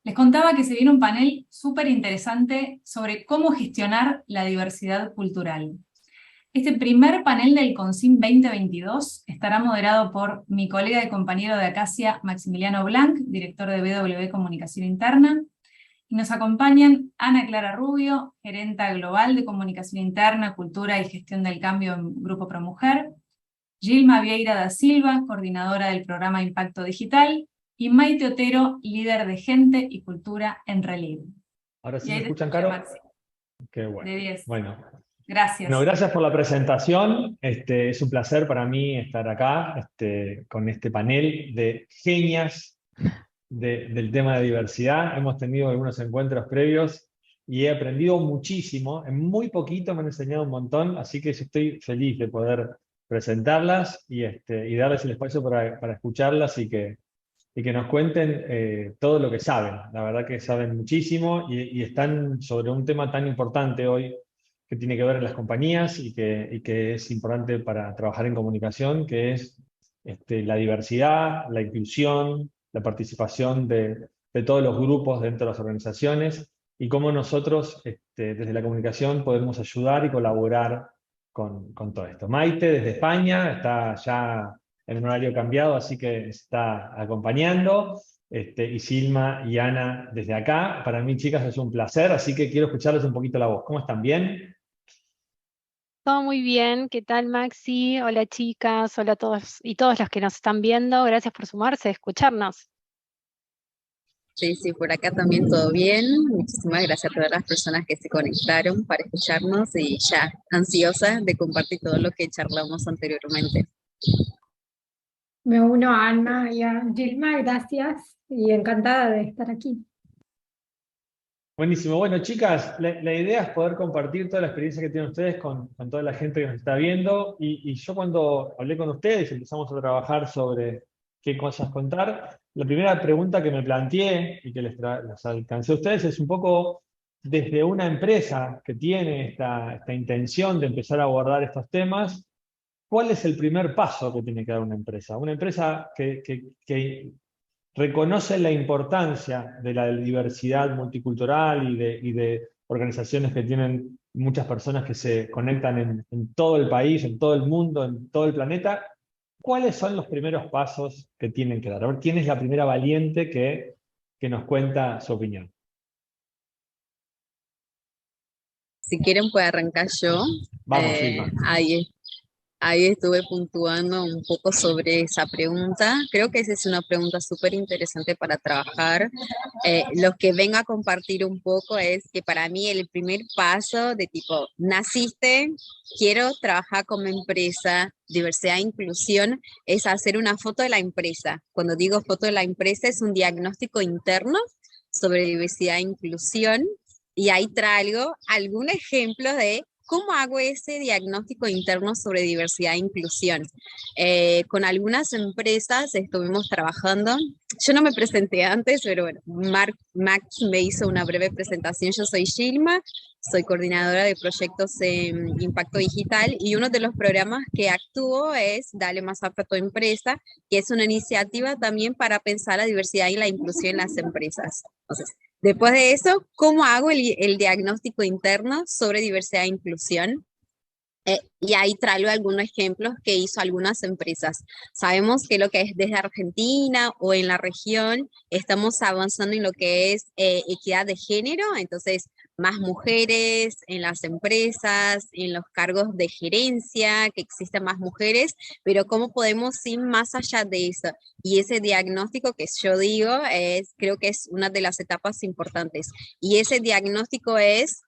Les contaba que se viene un panel súper interesante sobre cómo gestionar la diversidad cultural. Este primer panel del CONCIM 2022 estará moderado por mi colega y compañero de Acacia, Maximiliano Blanc, director de BW Comunicación Interna, y nos acompañan Ana Clara Rubio, gerenta global de Comunicación Interna, Cultura y Gestión del Cambio en Grupo ProMujer, Gilma Vieira da Silva, coordinadora del programa Impacto Digital, y Maite Otero, líder de Gente y Cultura en Relieve. Ahora sí Y me ahí te escuchan, escucha Caro. Maxi. Qué bueno. De 10. Bueno, Gracias. gracias por la presentación. Es un placer para mí estar acá con este panel de genias del tema de diversidad. Hemos tenido algunos encuentros previos y he aprendido muchísimo. En muy poquito me han enseñado un montón, así que yo estoy feliz de poder presentarlas y darles el espacio para escucharlas y que nos cuenten todo lo que saben. La verdad que saben muchísimo y están sobre un tema tan importante hoy que tiene que ver en las compañías y que es importante para trabajar en comunicación, que es la diversidad, la inclusión, la participación de todos los grupos dentro de las organizaciones y cómo nosotros desde la comunicación podemos ayudar y colaborar con todo esto. Maite desde España está ya en un horario cambiado, así que está acompañando. Y Silma y Ana desde acá. Para mí, chicas, es un placer, así que quiero escucharles un poquito la voz. ¿Cómo están? ¿Bien? Todo muy bien, ¿qué tal Maxi? Hola chicas, hola a todos y todos los que nos están viendo, gracias por sumarse, escucharnos. Sí, sí, por acá también todo bien. Muchísimas gracias a todas las personas que se conectaron para escucharnos y ya ansiosa de compartir todo lo que charlamos anteriormente. Me uno a Ana y a Gilma, gracias y encantada de estar aquí. Buenísimo. Bueno, chicas, la idea es poder compartir toda la experiencia que tienen ustedes con toda la gente que nos está viendo. Y yo cuando hablé con ustedes, empezamos a trabajar sobre qué cosas contar, la primera pregunta que me planteé y que les alcancé a ustedes es un poco desde una empresa que tiene esta intención de empezar a abordar estos temas. ¿Cuál es el primer paso que tiene que dar una empresa? Una empresa que reconoce la importancia de la diversidad multicultural y de organizaciones que tienen muchas personas que se conectan en todo el país, en todo el mundo, en todo el planeta. ¿Cuáles son los primeros pasos que tienen que dar? A ver, ¿quién es la primera valiente que nos cuenta su opinión? Si quieren puedo arrancar yo. Vamos, Silma. Ahí estuve puntuando un poco sobre esa pregunta. Creo que esa es una pregunta súper interesante para trabajar. Lo que vengo a compartir un poco es que para mí el primer paso de tipo, naciste, quiero trabajar como empresa, diversidad e inclusión, es hacer una foto de la empresa. Cuando digo foto de la empresa es un diagnóstico interno sobre diversidad e inclusión y ahí traigo algún ejemplo de ¿cómo hago ese diagnóstico interno sobre diversidad e inclusión? Con algunas empresas estuvimos trabajando. Yo no me presenté antes, pero bueno, Max me hizo una breve presentación. Yo soy Gilma, soy coordinadora de proyectos en Impacto Digital y uno de los programas que actúo es Dale Más Afro a tu empresa, que es una iniciativa también para pensar la diversidad y la inclusión en las empresas. Entonces, después de eso, ¿cómo hago el diagnóstico interno sobre diversidad e inclusión? Y ahí traigo algunos ejemplos que hizo algunas empresas. Sabemos que lo que es desde Argentina o en la región, estamos avanzando en lo que es equidad de género, entonces más mujeres en las empresas, en los cargos de gerencia, que existen más mujeres, pero ¿cómo podemos ir más allá de eso? Y ese diagnóstico que yo digo, creo que es una de las etapas importantes. Y ese diagnóstico es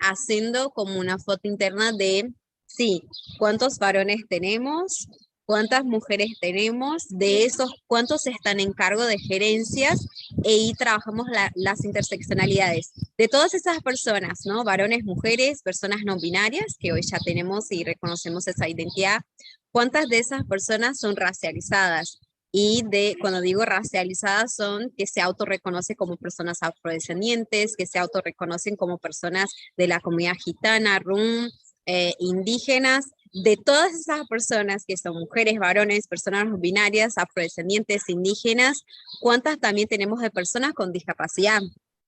haciendo como una foto interna de sí, ¿cuántos varones tenemos? ¿Cuántas mujeres tenemos? De esos, ¿cuántos están en cargo de gerencias? E ahí trabajamos las interseccionalidades de todas esas personas, ¿no? Varones, mujeres, personas no binarias, que hoy ya tenemos y reconocemos esa identidad. ¿Cuántas de esas personas son racializadas? Y cuando digo racializadas son que se autorreconocen como personas afrodescendientes, que se autorreconocen como personas de la comunidad gitana, rum, indígenas, de todas esas personas que son mujeres, varones, personas no binarias, afrodescendientes, indígenas, ¿cuántas también tenemos de personas con discapacidad?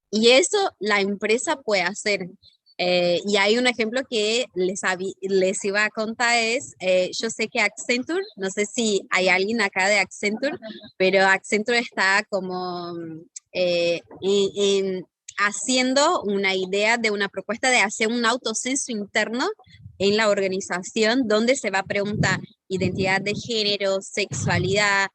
Y eso la empresa puede hacer. Y hay un ejemplo que les iba a contar es, yo sé que Accenture, no sé si hay alguien acá de Accenture, pero Accenture está como haciendo una idea de una propuesta de hacer un autocenso interno en la organización donde se va a preguntar identidad de género, sexualidad,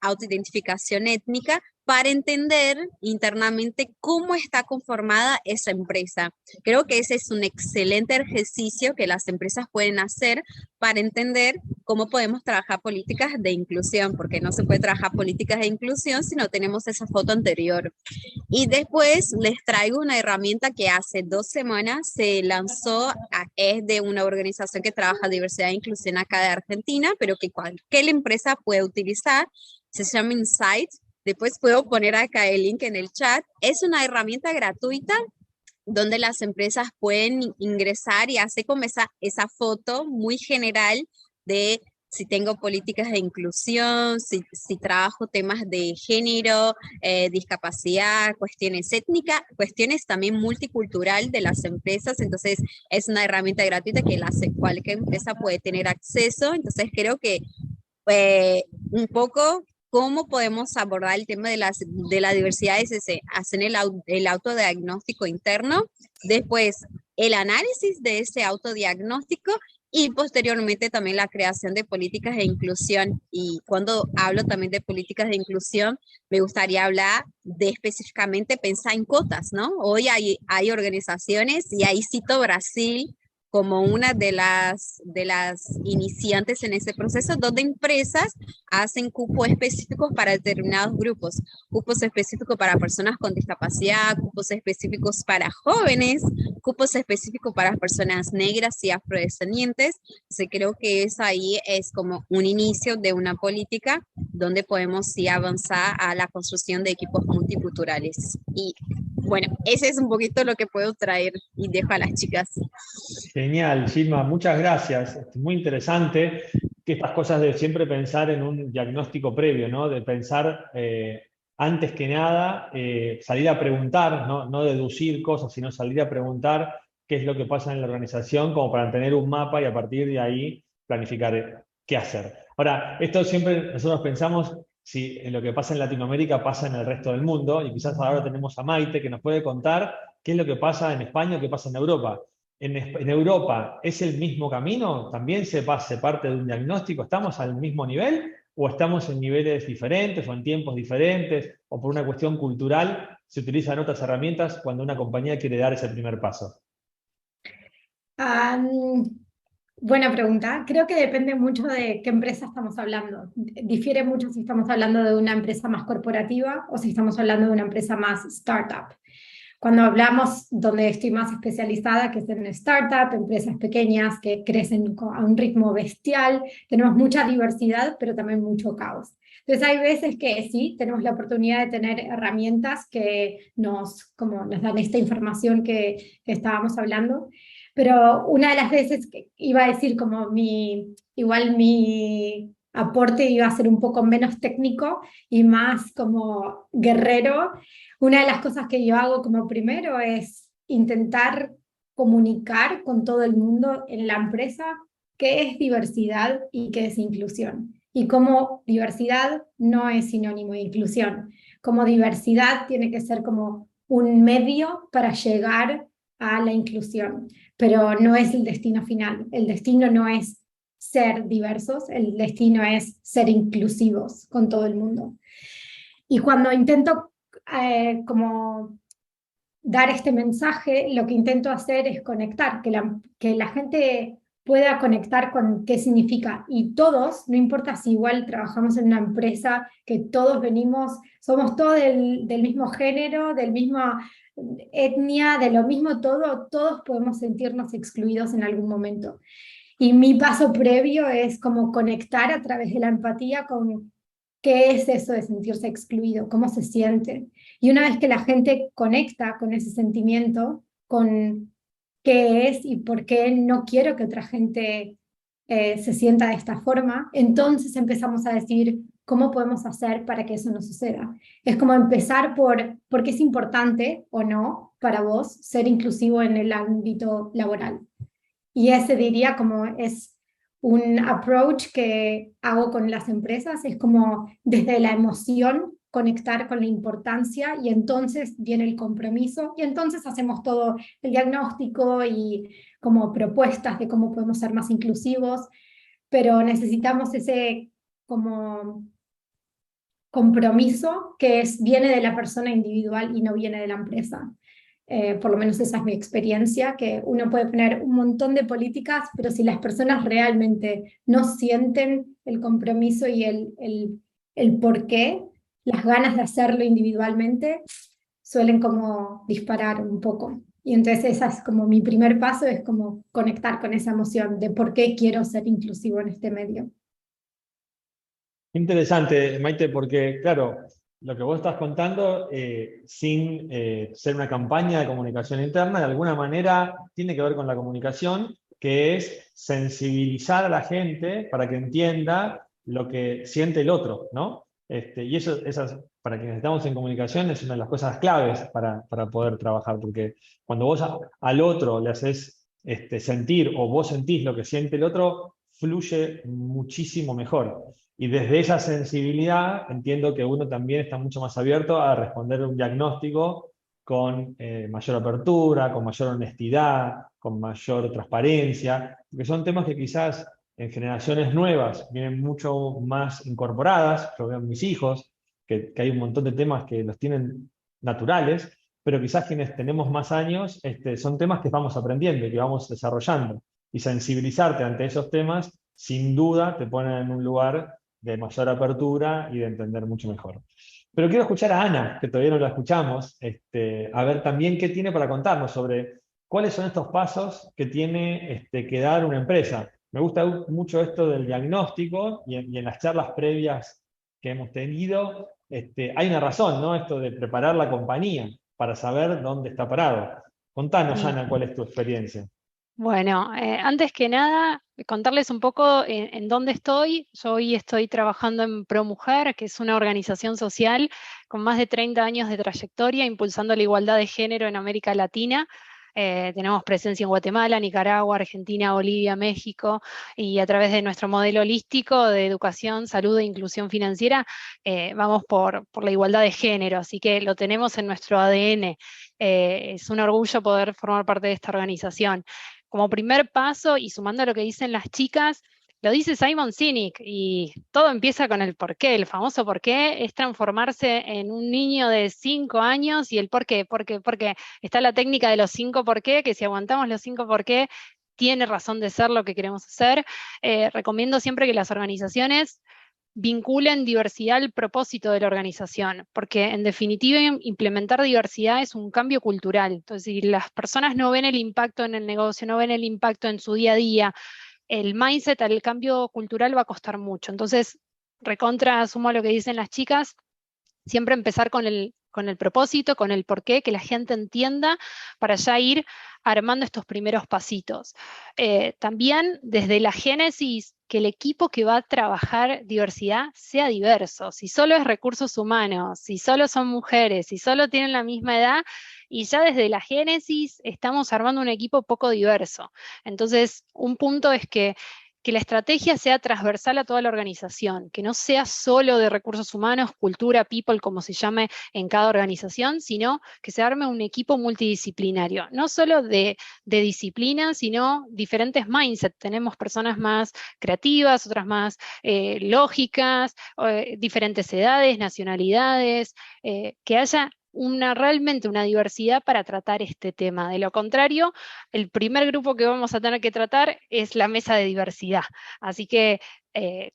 autoidentificación étnica, para entender internamente cómo está conformada esa empresa. Creo que ese es un excelente ejercicio que las empresas pueden hacer para entender cómo podemos trabajar políticas de inclusión, porque no se puede trabajar políticas de inclusión si no tenemos esa foto anterior. Y después les traigo una herramienta que hace 2 semanas se lanzó, es de una organización que trabaja diversidad e inclusión acá de Argentina, pero que cualquier empresa puede utilizar, se llama Insight. Después puedo poner acá el link en el chat. Es una herramienta gratuita donde las empresas pueden ingresar y hacer como esa foto muy general de si tengo políticas de inclusión, si trabajo temas de género, discapacidad, cuestiones étnicas, cuestiones también multicultural de las empresas. Entonces es una herramienta gratuita que cualquier empresa puede tener acceso. Entonces creo que un poco cómo podemos abordar el tema de la diversidad es ese, hacer el autodiagnóstico interno, después el análisis de ese autodiagnóstico y posteriormente también la creación de políticas de inclusión. Y cuando hablo también de políticas de inclusión, me gustaría hablar de específicamente pensar en cuotas, ¿no? Hoy hay organizaciones, y ahí cito Brasil como una de las iniciantes en ese proceso, donde empresas hacen cupos específicos para determinados grupos, cupos específicos para personas con discapacidad, cupos específicos para jóvenes, cupos específicos para personas negras y afrodescendientes. Entonces creo que eso ahí es como un inicio de una política donde podemos sí avanzar a la construcción de equipos multiculturales. Y bueno, ese es un poquito lo que puedo traer y dejo a las chicas. Genial, Gilma, muchas gracias. Muy interesante que estas cosas de siempre pensar en un diagnóstico previo, ¿no? De pensar antes que nada, salir a preguntar, no deducir cosas, sino salir a preguntar qué es lo que pasa en la organización, como para tener un mapa y a partir de ahí planificar qué hacer. Ahora, esto siempre nosotros pensamos si en lo que pasa en Latinoamérica pasa en el resto del mundo, y quizás ahora tenemos a Maite que nos puede contar qué es lo que pasa en España o qué pasa en Europa. ¿En Europa es el mismo camino? ¿También se parte de un diagnóstico? ¿Estamos al mismo nivel? ¿O estamos en niveles diferentes o en tiempos diferentes? ¿O por una cuestión cultural se utilizan otras herramientas cuando una compañía quiere dar ese primer paso? Buena pregunta. Creo que depende mucho de qué empresa estamos hablando. Difiere mucho si estamos hablando de una empresa más corporativa o si estamos hablando de una empresa más startup. Cuando hablamos donde estoy más especializada, que es en startup, empresas pequeñas que crecen a un ritmo bestial, tenemos mucha diversidad, pero también mucho caos. Entonces hay veces que sí, tenemos la oportunidad de tener herramientas que nos dan esta información que estábamos hablando, pero una de las veces que iba a decir como igual mi aporte iba a ser un poco menos técnico y más como guerrero. Una de las cosas que yo hago como primero es intentar comunicar con todo el mundo en la empresa qué es diversidad y qué es inclusión. Y cómo diversidad no es sinónimo de inclusión. Como diversidad tiene que ser como un medio para llegar a la inclusión, pero no es el destino final. El destino no es ser diversos, el destino es ser inclusivos con todo el mundo. Y cuando intento como dar este mensaje, lo que intento hacer es conectar, que la gente pueda conectar con qué significa. Y todos, no importa si igual trabajamos en una empresa, que todos somos todos del mismo género, del mismo etnia, de lo mismo todo, todos podemos sentirnos excluidos en algún momento. Y mi paso previo es como conectar a través de la empatía con qué es eso de sentirse excluido, cómo se siente. Y una vez que la gente conecta con ese sentimiento, con qué es y por qué no quiero que otra gente se sienta de esta forma, entonces empezamos a decir cómo podemos hacer para que eso no suceda. Es como empezar por qué es importante o no para vos ser inclusivo en el ámbito laboral. Y ese diría como es un approach que hago con las empresas, es como desde la emoción conectar con la importancia y entonces viene el compromiso y entonces hacemos todo el diagnóstico y como propuestas de cómo podemos ser más inclusivos, pero necesitamos ese como compromiso que viene de la persona individual y no viene de la empresa. Por lo menos esa es mi experiencia, que uno puede poner un montón de políticas, pero si las personas realmente no sienten el compromiso y el por qué, las ganas de hacerlo individualmente suelen como disparar un poco. Y entonces esa es como mi primer paso, es como conectar con esa emoción de por qué quiero ser inclusivo en este medio. Interesante, Maite, porque claro, lo que vos estás contando, sin ser una campaña de comunicación interna, de alguna manera tiene que ver con la comunicación, que es sensibilizar a la gente para que entienda lo que siente el otro, ¿no? Y eso, para quienes estamos en comunicación, es una de las cosas claves para poder trabajar, porque cuando vos al otro le haces sentir o vos sentís lo que siente el otro, fluye muchísimo mejor. Y desde esa sensibilidad entiendo que uno también está mucho más abierto a responder un diagnóstico con mayor apertura, con mayor honestidad, con mayor transparencia, porque son temas que quizás en generaciones nuevas vienen mucho más incorporadas. Yo veo en mis hijos que hay un montón de temas que los tienen naturales, pero quizás quienes tenemos más años son temas que vamos aprendiendo y que vamos desarrollando. Y sensibilizarte ante esos temas, sin duda, te ponen en un lugar de mayor apertura y de entender mucho mejor. Pero quiero escuchar a Ana, que todavía no la escuchamos, a ver también qué tiene para contarnos sobre cuáles son estos pasos que tiene que dar una empresa. Me gusta mucho esto del diagnóstico y en las charlas previas que hemos tenido, hay una razón, ¿no? Esto de preparar la compañía para saber dónde está parado. Contanos, Ana, cuál es tu experiencia. Bueno, antes que nada, contarles un poco en dónde estoy. Yo hoy estoy trabajando en ProMujer, que es una organización social con más de 30 años de trayectoria, impulsando la igualdad de género en América Latina. Tenemos presencia en Guatemala, Nicaragua, Argentina, Bolivia, México, y a través de nuestro modelo holístico de educación, salud e inclusión financiera, vamos por la igualdad de género, así que lo tenemos en nuestro ADN. Es un orgullo poder formar parte de esta organización. Como primer paso, y sumando a lo que dicen las chicas, lo dice Simon Sinek, y todo empieza con el porqué. El famoso porqué es transformarse en un niño de 5 años, y el porqué, porque está la técnica de los 5 porqué, que si aguantamos los 5 porqué, tiene razón de ser lo que queremos hacer. Recomiendo siempre que las organizaciones vinculen diversidad al propósito de la organización, porque en definitiva implementar diversidad es un cambio cultural. Entonces, si las personas no ven el impacto en el negocio, no ven el impacto en su día a día, el mindset, el cambio cultural va a costar mucho. Entonces, recontra asumo a lo que dicen las chicas, siempre empezar con el propósito, con el porqué, que la gente entienda para ya ir armando estos primeros pasitos. También desde la génesis, que el equipo que va a trabajar diversidad sea diverso. Si solo es recursos humanos, si solo son mujeres, si solo tienen la misma edad, y ya desde la génesis estamos armando un equipo poco diverso. Entonces, un punto es que la estrategia sea transversal a toda la organización, que no sea solo de recursos humanos, cultura, people, como se llame en cada organización, sino que se arme un equipo multidisciplinario, no solo de disciplina, sino diferentes mindsets. Tenemos personas más creativas, otras más lógicas, diferentes edades, nacionalidades, que haya realmente una diversidad para tratar este tema. De lo contrario, el primer grupo que vamos a tener que tratar es la mesa de diversidad. Así que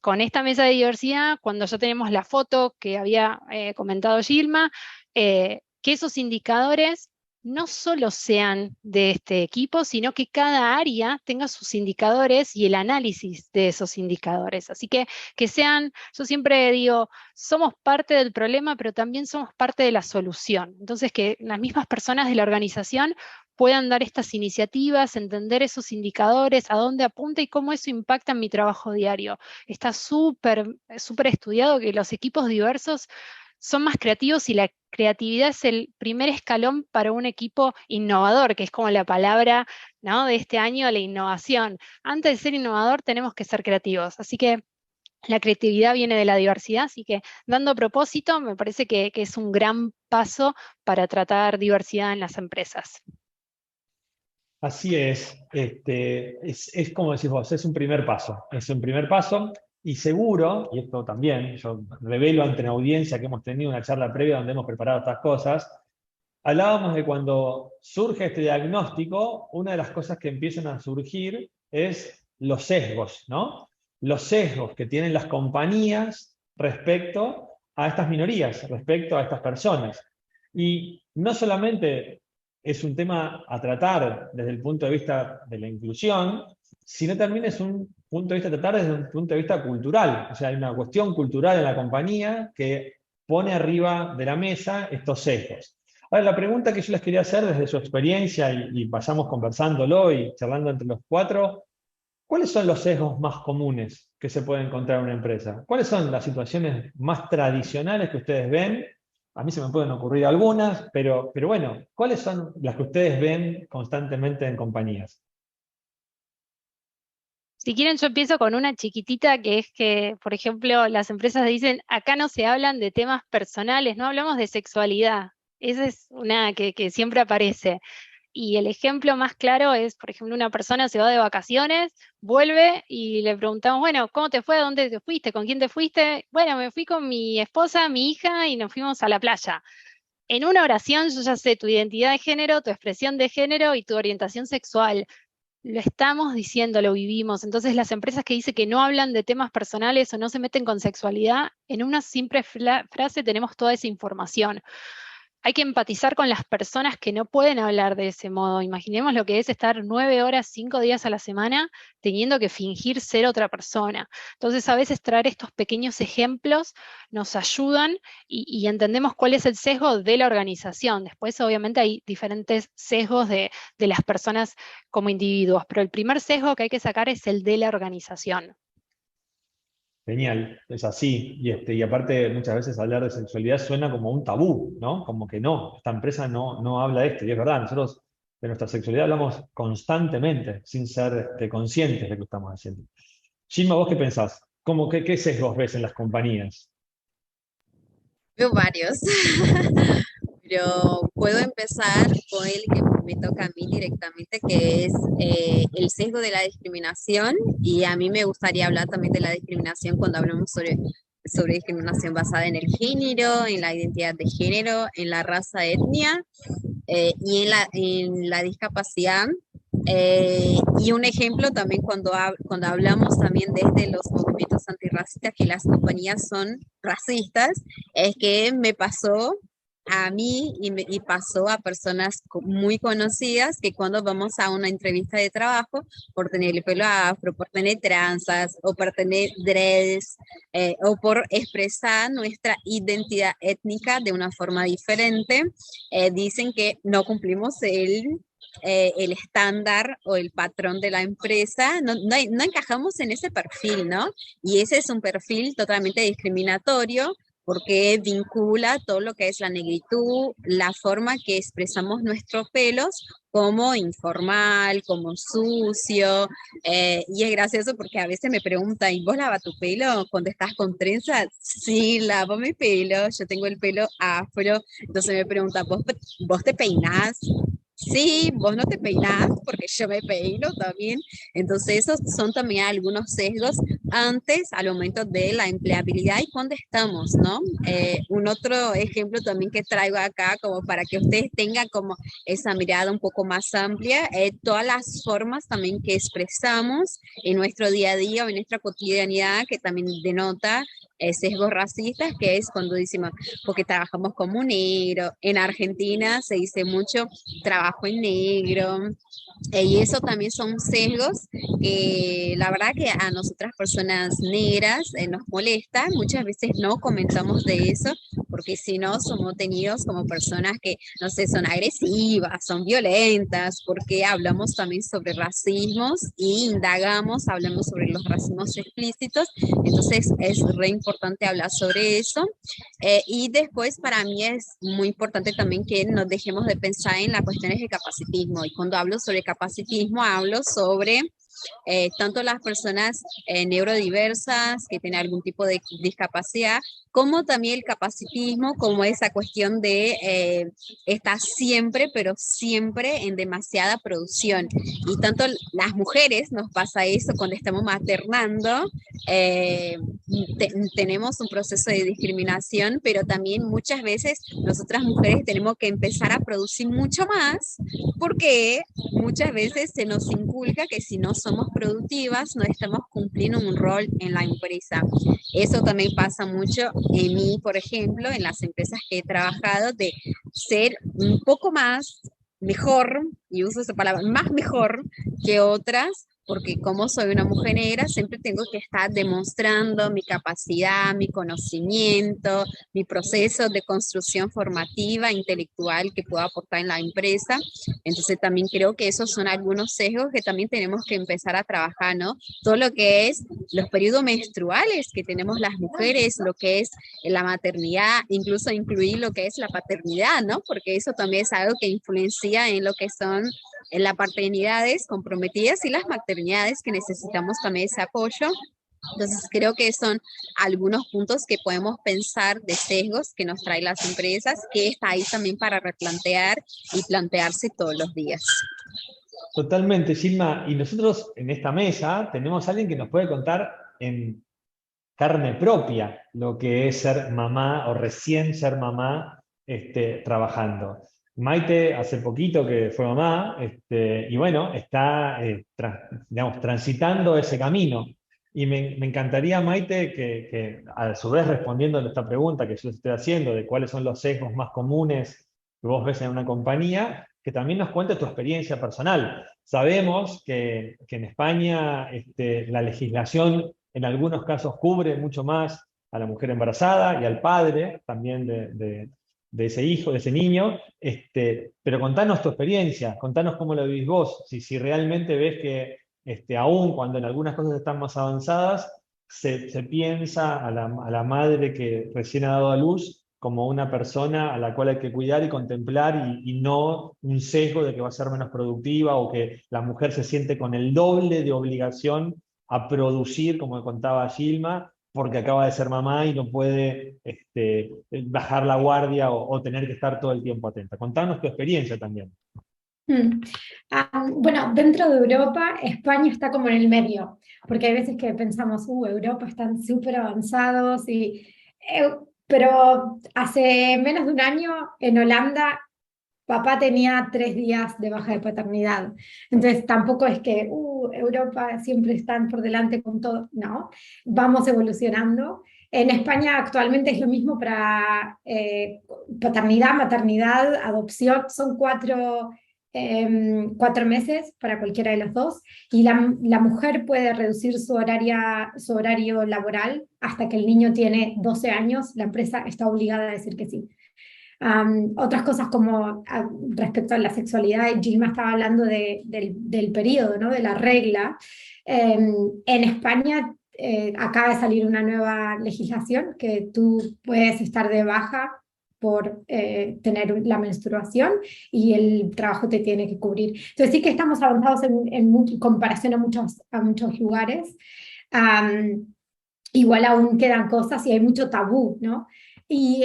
con esta mesa de diversidad, cuando ya tenemos la foto que había comentado Gilma, que esos indicadores no solo sean de este equipo, sino que cada área tenga sus indicadores y el análisis de esos indicadores. Así que sean, yo siempre digo, somos parte del problema, pero también somos parte de la solución. Entonces, que las mismas personas de la organización puedan dar estas iniciativas, entender esos indicadores, a dónde apunta y cómo eso impacta en mi trabajo diario. Está súper estudiado que los equipos diversos son más creativos y la creatividad es el primer escalón para un equipo innovador, que es como la palabra, ¿no?, de este año, la innovación. Antes de ser innovador tenemos que ser creativos, así que la creatividad viene de la diversidad, así que dando propósito me parece que es un gran paso para tratar diversidad en las empresas. Así es, es como decís vos, es un primer paso, y seguro, y esto también, yo revelo ante una audiencia que hemos tenido una charla previa donde hemos preparado estas cosas, hablábamos de cuando surge este diagnóstico, una de las cosas que empiezan a surgir es los sesgos, ¿no? Los sesgos que tienen las compañías respecto a estas minorías, respecto a estas personas. Y no solamente es un tema a tratar desde el punto de vista de la inclusión, sino también es un punto de vista a tratar desde un punto de vista cultural. O sea, hay una cuestión cultural en la compañía que pone arriba de la mesa estos sesgos. Ahora, la pregunta que yo les quería hacer desde su experiencia, y pasamos conversándolo y charlando entre los cuatro, ¿cuáles son los sesgos más comunes que se pueden encontrar en una empresa? ¿Cuáles son las situaciones más tradicionales que ustedes ven? A mí se me pueden ocurrir algunas, pero bueno, ¿cuáles son las que ustedes ven constantemente en compañías? Si quieren, yo empiezo con una chiquitita, que es que, por ejemplo, las empresas dicen, acá no se hablan de temas personales, no hablamos de sexualidad. Esa es una que siempre aparece. Y el ejemplo más claro es, por ejemplo, una persona se va de vacaciones, vuelve y le preguntamos, bueno, ¿cómo te fue? ¿A dónde te fuiste? ¿Con quién te fuiste? Bueno, me fui con mi esposa, mi hija y nos fuimos a la playa. En una oración yo ya sé tu identidad de género, tu expresión de género y tu orientación sexual. Lo estamos diciendo, lo vivimos. Entonces las empresas que dicen que no hablan de temas personales o no se meten con sexualidad, en una simple frase tenemos toda esa información. Hay que empatizar con las personas que no pueden hablar de ese modo. Imaginemos lo que es estar 9 horas, 5 días a la semana teniendo que fingir ser otra persona. Entonces, a veces traer estos pequeños ejemplos nos ayudan y entendemos cuál es el sesgo de la organización. Después, obviamente, hay diferentes sesgos de las personas como individuos, pero el primer sesgo que hay que sacar es el de la organización. Genial, es así. Y aparte, muchas veces hablar de sexualidad suena como un tabú, ¿no? Como que no, esta empresa no habla de esto. Y es verdad, nosotros de nuestra sexualidad hablamos constantemente, sin ser conscientes de lo que estamos haciendo. Gilma, ¿vos qué pensás? ¿Qué sesgos ves en las compañías? Veo varios, pero puedo empezar con el que me toca a mí directamente, que es el sesgo de la discriminación. Y a mí me gustaría hablar también de la discriminación cuando hablamos sobre discriminación basada en el género, en la identidad de género, en la raza, etnia y en la discapacidad. Y un ejemplo también cuando hablamos también desde los movimientos antirracistas, que las compañías son racistas, es que me pasó a mí y pasó a personas muy conocidas que cuando vamos a una entrevista de trabajo, por tener el pelo afro, por tener tranzas o por tener dreads o por expresar nuestra identidad étnica de una forma diferente, dicen que no cumplimos el estándar o el patrón de la empresa, no encajamos en ese perfil, ¿no? Y ese es un perfil totalmente discriminatorio porque vincula todo lo que es la negritud, la forma que expresamos nuestros pelos como informal, como sucio, y es gracioso porque a veces me preguntan, ¿y vos lavas tu pelo cuando estás con trenzas? Sí, lavo mi pelo, yo tengo el pelo afro, entonces me preguntan, ¿vos te peinás? Sí, vos no te peinás porque yo me peino también. Entonces esos son también algunos sesgos antes al momento de la empleabilidad y cuando estamos, ¿no? Un otro ejemplo también que traigo acá como para que ustedes tengan como esa mirada un poco más amplia, todas las formas también que expresamos en nuestro día a día o en nuestra cotidianidad que también denota sesgos racistas, que es cuando decimos, porque trabajamos como negro. En Argentina se dice mucho trabajo en negro, y eso también son sesgos que la verdad que a nosotras personas negras nos molesta. Muchas veces no comentamos de eso, porque si no somos tenidos como personas que, no sé, son agresivas, son violentas, porque hablamos también sobre racismos y indagamos, hablamos sobre los racismos explícitos. Entonces es re importante hablar sobre eso. Y después para mí es muy importante también que nos dejemos de pensar en las cuestiones de capacitismo. Y cuando hablo sobre capacitismo, hablo sobre tanto las personas neurodiversas que tienen algún tipo de discapacidad, como también el capacitismo, como esa cuestión de estar siempre, pero siempre en demasiada producción. Y tanto las mujeres nos pasa eso cuando estamos maternando, tenemos un proceso de discriminación, pero también muchas veces nosotras mujeres tenemos que empezar a producir mucho más, porque muchas veces se nos inculca que si no somos productivas, no estamos cumpliendo un rol en la empresa. Eso también pasa mucho en mí, por ejemplo, en las empresas que he trabajado, de ser un poco más mejor, y uso esa palabra, más mejor que otras, porque como soy una mujer negra, siempre tengo que estar demostrando mi capacidad, mi conocimiento, mi proceso de construcción formativa, intelectual que puedo aportar en la empresa. Entonces también creo que esos son algunos sesgos que también tenemos que empezar a trabajar, ¿no? Todo lo que es los periodos menstruales que tenemos las mujeres, lo que es la maternidad, incluso incluir lo que es la paternidad, ¿no? Porque eso también es algo que influencia en lo que son las paternidades comprometidas y las maternidades que necesitamos también ese apoyo. Entonces creo que son algunos puntos que podemos pensar de sesgos que nos traen las empresas, que está ahí también para replantear y plantearse todos los días. Totalmente, Gilma. Y nosotros en esta mesa tenemos a alguien que nos puede contar en carne propia lo que es ser mamá o recién ser mamá trabajando. Maite hace poquito que fue mamá y bueno, está digamos, transitando ese camino. Y me encantaría, Maite, que a su vez respondiendo a esta pregunta que yo estoy haciendo de cuáles son los sesgos más comunes que vos ves en una compañía, que también nos cuentes tu experiencia personal. Sabemos que en España la legislación en algunos casos cubre mucho más a la mujer embarazada y al padre también de ese hijo, de ese niño, pero contanos tu experiencia, contanos cómo lo vivís vos, si realmente ves que aún cuando en algunas cosas están más avanzadas, se piensa a la madre que recién ha dado a luz como una persona a la cual hay que cuidar y contemplar y no un sesgo de que va a ser menos productiva o que la mujer se siente con el doble de obligación a producir, como contaba Gilma, porque acaba de ser mamá y no puede bajar la guardia o tener que estar todo el tiempo atenta. Contanos tu experiencia también. Bueno, dentro de Europa, España está como en el medio, porque hay veces que pensamos, Europa están súper avanzados, pero hace menos de un año en Holanda papá tenía 3 días de baja de paternidad. Entonces tampoco es que Europa siempre están por delante con todo, no, vamos evolucionando. En España actualmente es lo mismo para paternidad, maternidad, adopción, son 4 meses para cualquiera de los dos, y la mujer puede reducir su horario laboral hasta que el niño tiene 12 años, la empresa está obligada a decir que sí. Otras cosas como respecto a la sexualidad, Gilma estaba hablando del periodo, ¿no? De la regla. En España acaba de salir una nueva legislación que tú puedes estar de baja por tener la menstruación y el trabajo te tiene que cubrir. Entonces sí que estamos avanzados en comparación a muchos lugares. Igual aún quedan cosas y hay mucho tabú, ¿no? Y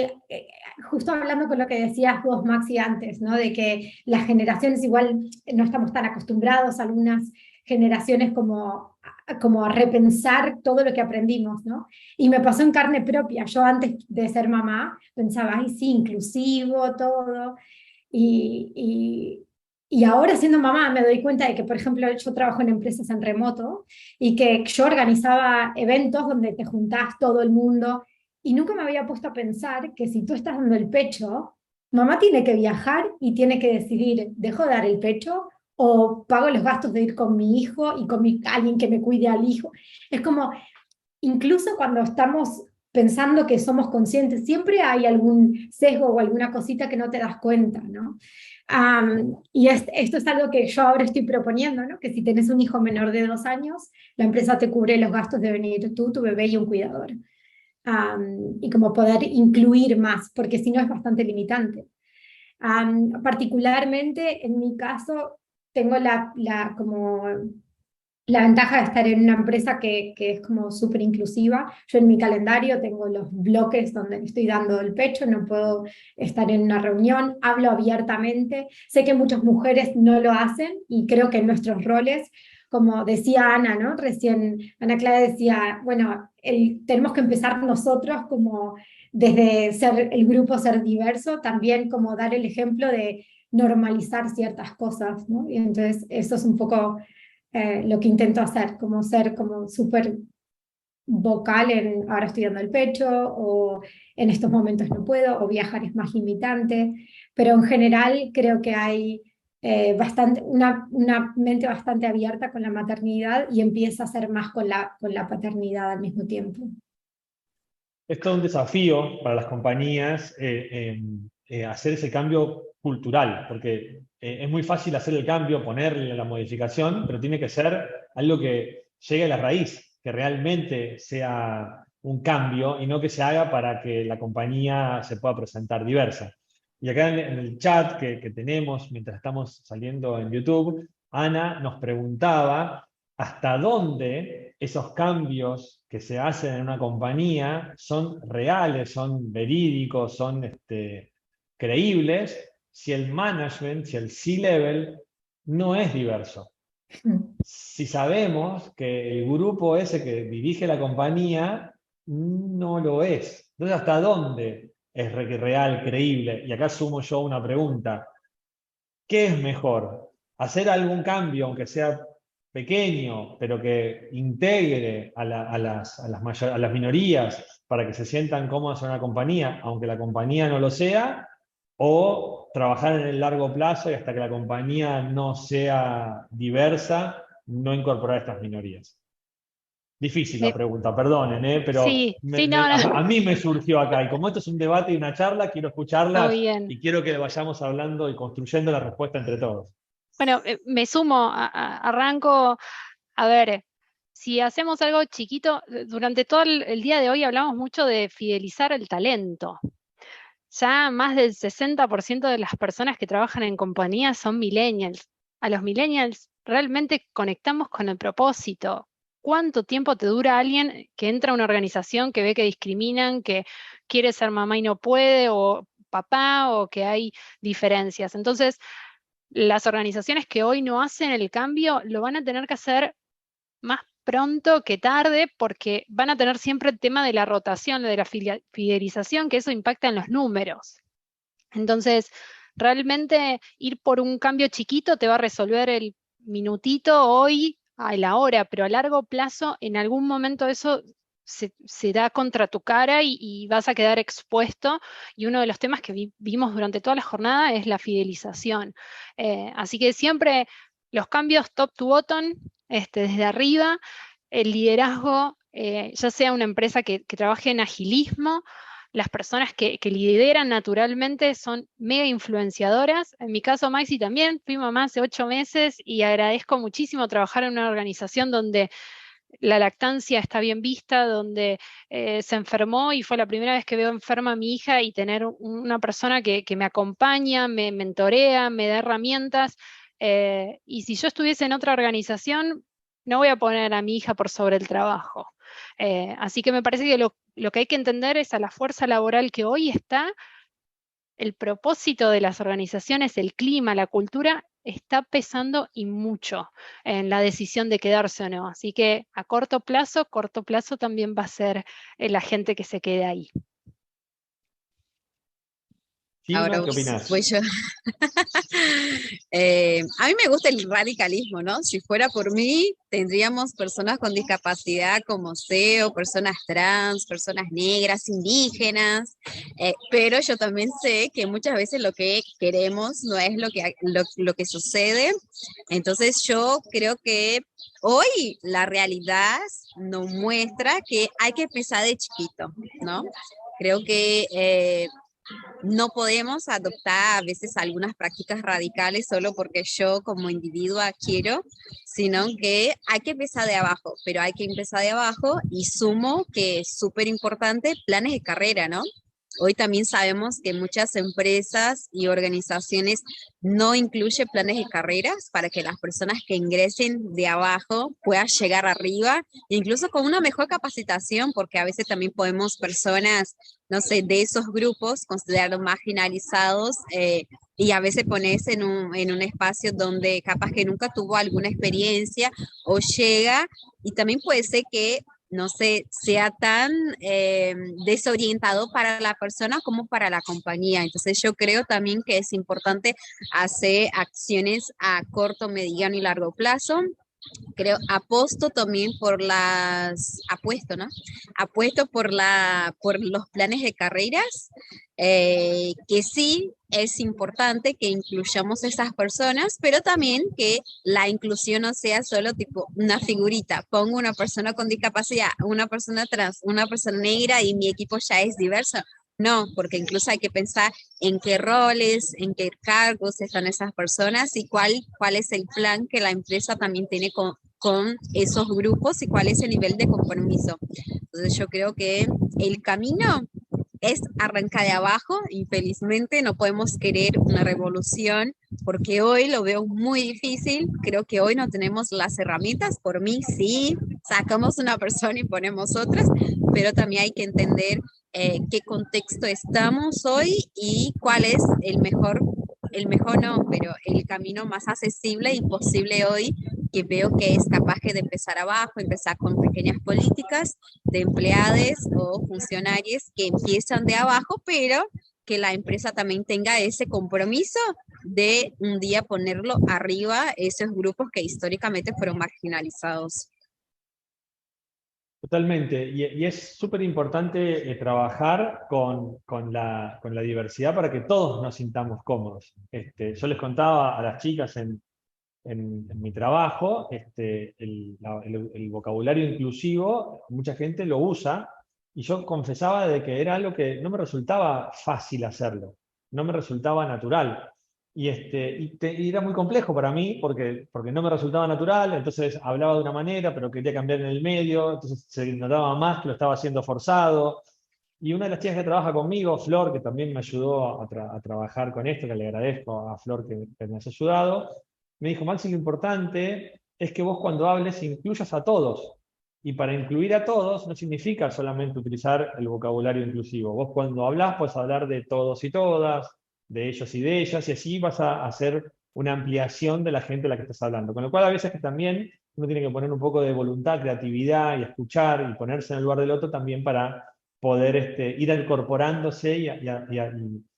justo hablando con lo que decías vos, Maxi, antes, ¿no? De que las generaciones igual no estamos tan acostumbrados, algunas generaciones como a repensar todo lo que aprendimos, ¿no? Y me pasó en carne propia. Yo antes de ser mamá pensaba, ay, sí, inclusivo, todo. Y Y ahora siendo mamá me doy cuenta de que, por ejemplo, yo trabajo en empresas en remoto y que yo organizaba eventos donde te juntás todo el mundo y nunca me había puesto a pensar que si tú estás dando el pecho, mamá tiene que viajar y tiene que decidir, ¿dejo de dar el pecho o pago los gastos de ir con mi hijo y con alguien que me cuide al hijo? Es como, incluso cuando estamos pensando que somos conscientes, siempre hay algún sesgo o alguna cosita que no te das cuenta, ¿no? Y esto es algo que yo ahora estoy proponiendo, ¿no? Que si tenés un hijo menor de 2 años, la empresa te cubre los gastos de venir tú, tu bebé y un cuidador. Y como poder incluir más, porque si no es bastante limitante. Particularmente en mi caso, tengo como la ventaja de estar en una empresa que es como súper inclusiva. Yo en mi calendario tengo los bloques donde estoy dando el pecho, no puedo estar en una reunión, hablo abiertamente. Sé que muchas mujeres no lo hacen y creo que en nuestros roles, como decía Ana, ¿no? Recién Ana Clara decía, bueno, tenemos que empezar nosotros como desde ser el grupo, ser diverso, también como dar el ejemplo de normalizar ciertas cosas, ¿no? Y entonces eso es un poco lo que intento hacer, como ser como súper vocal en ahora estoy dando el pecho, o en estos momentos no puedo, o viajar es más limitante, pero en general creo que hay una mente bastante abierta con la maternidad y empieza a ser más con la paternidad al mismo tiempo. Es todo un desafío para las compañías hacer ese cambio cultural, porque es muy fácil hacer el cambio, ponerle la modificación, pero tiene que ser algo que llegue a la raíz, que realmente sea un cambio y no que se haga para que la compañía se pueda presentar diversa. Y acá en el chat que tenemos mientras estamos saliendo en YouTube, Ana nos preguntaba hasta dónde esos cambios que se hacen en una compañía son reales, son verídicos, son creíbles, si el management, si el C-level no es diverso. Si sabemos que el grupo ese que dirige la compañía no lo es. Entonces, ¿hasta dónde es real, creíble? Y acá sumo yo una pregunta. ¿Qué es mejor? ¿Hacer algún cambio, aunque sea pequeño, pero que integre a las minorías para que se sientan cómodas en una compañía, aunque la compañía no lo sea? ¿O trabajar en el largo plazo y hasta que la compañía no sea diversa, no incorporar estas minorías? Difícil la Me- pregunta, perdonen, pero sí, sí, no, no, a mí me surgió acá. Y como esto es un debate y una charla, quiero está escucharlas bien. y quiero que vayamos hablando y construyendo la respuesta entre todos. Bueno, me sumo, arranco, a ver, si hacemos algo chiquito, durante todo el día de hoy hablamos mucho de fidelizar el talento. Ya más del 60% de las personas que trabajan en compañías son millennials. A los millennials realmente conectamos con el propósito. ¿Cuánto tiempo te dura alguien que entra a una organización que ve que discriminan, que quiere ser mamá y no puede, o papá, o que hay diferencias? Entonces, las organizaciones que hoy no hacen el cambio lo van a tener que hacer más pronto que tarde, porque van a tener siempre el tema de la rotación, de la fidelización, que eso impacta en los números. Entonces, realmente ir por un cambio chiquito te va a resolver el minutito hoy, a la hora, pero a largo plazo, en algún momento eso se da contra tu cara y vas a quedar expuesto. Y uno de los temas que vimos durante toda la jornada es la fidelización. Así que siempre los cambios top to bottom, desde arriba, el liderazgo, ya sea una empresa que trabaje en agilismo, las personas que lideran naturalmente son mega influenciadoras. En mi caso, Maxi, también fui mamá hace 8 meses y agradezco muchísimo trabajar en una organización donde la lactancia está bien vista, donde se enfermó y fue la primera vez que veo enferma a mi hija, y tener una persona que me acompaña, me mentorea, me da herramientas. Y si yo estuviese en otra organización, no voy a poner a mi hija por sobre el trabajo. Así que me parece que lo que hay que entender es a la fuerza laboral que hoy está, el propósito de las organizaciones, el clima, la cultura, está pesando y mucho en la decisión de quedarse o no. Así que a corto plazo también va a ser la gente que se quede ahí. ¿Sí o Ahora no? ¿Qué voy opinás? yo. A mí me gusta el radicalismo, ¿no? Si fuera por mí, tendríamos personas con discapacidad como SEO, personas trans, personas negras, indígenas, pero yo también sé que muchas veces lo que queremos no es lo que sucede. Entonces yo creo que hoy la realidad nos muestra que hay que empezar de chiquito, ¿no? Creo que no podemos adoptar a veces algunas prácticas radicales solo porque yo como individua quiero, sino que hay que empezar de abajo, pero hay que empezar de abajo y sumo que es súper importante planes de carrera, ¿no? Hoy también sabemos que muchas empresas y organizaciones no incluyen planes de carreras para que las personas que ingresen de abajo puedan llegar arriba, incluso con una mejor capacitación, porque a veces también podemos personas, no sé, de esos grupos considerados marginalizados, y a veces ponerse en un espacio donde capaz que nunca tuvo alguna experiencia o llega, y también puede ser que no sé, sea tan desorientado para la persona como para la compañía. Entonces yo creo también que es importante hacer acciones a corto, mediano y largo plazo. Creo, apuesto también apuesto, ¿no? Apuesto por los planes de carreras, que sí es importante que incluyamos a esas personas, pero también que la inclusión no sea solo tipo una figurita, pongo una persona con discapacidad, una persona trans, una persona negra y mi equipo ya es diverso. No, porque incluso hay que pensar en qué roles, en qué cargos están esas personas y cuál es el plan que la empresa también tiene con esos grupos y cuál es el nivel de compromiso. Entonces yo creo que el camino es arrancar de abajo. Infelizmente no podemos querer una revolución porque hoy lo veo muy difícil. Creo que hoy no tenemos las herramientas. Por mí sí, sacamos una persona y ponemos otras, pero también hay que entender qué contexto estamos hoy y cuál es el mejor no, pero el camino más accesible y posible hoy, que veo que es capaz de empezar abajo, empezar con pequeñas políticas de empleados o funcionarios que empiezan de abajo, pero que la empresa también tenga ese compromiso de un día ponerlo arriba esos grupos que históricamente fueron marginalizados. Totalmente, y es súper importante trabajar con la diversidad para que todos nos sintamos cómodos. Yo les contaba a las chicas en mi trabajo, el vocabulario inclusivo, mucha gente lo usa, y yo confesaba de que era algo que no me resultaba fácil hacerlo, no me resultaba natural. Y era muy complejo para mí porque no me resultaba natural, entonces hablaba de una manera, pero quería cambiar en el medio, entonces se notaba más que lo estaba haciendo forzado. Y una de las chicas que trabaja conmigo, Flor, que también me ayudó a trabajar con esto, que le agradezco a Flor que me haya ayudado, me dijo: Maxi, lo importante es que vos cuando hables incluyas a todos. Y para incluir a todos no significa solamente utilizar el vocabulario inclusivo. Vos cuando hablás puedes hablar de todos y todas, de ellos y de ellas, y así vas a hacer una ampliación de la gente a la que estás hablando. Con lo cual a veces que también uno tiene que poner un poco de voluntad, creatividad y escuchar y ponerse en el lugar del otro también para poder ir incorporándose y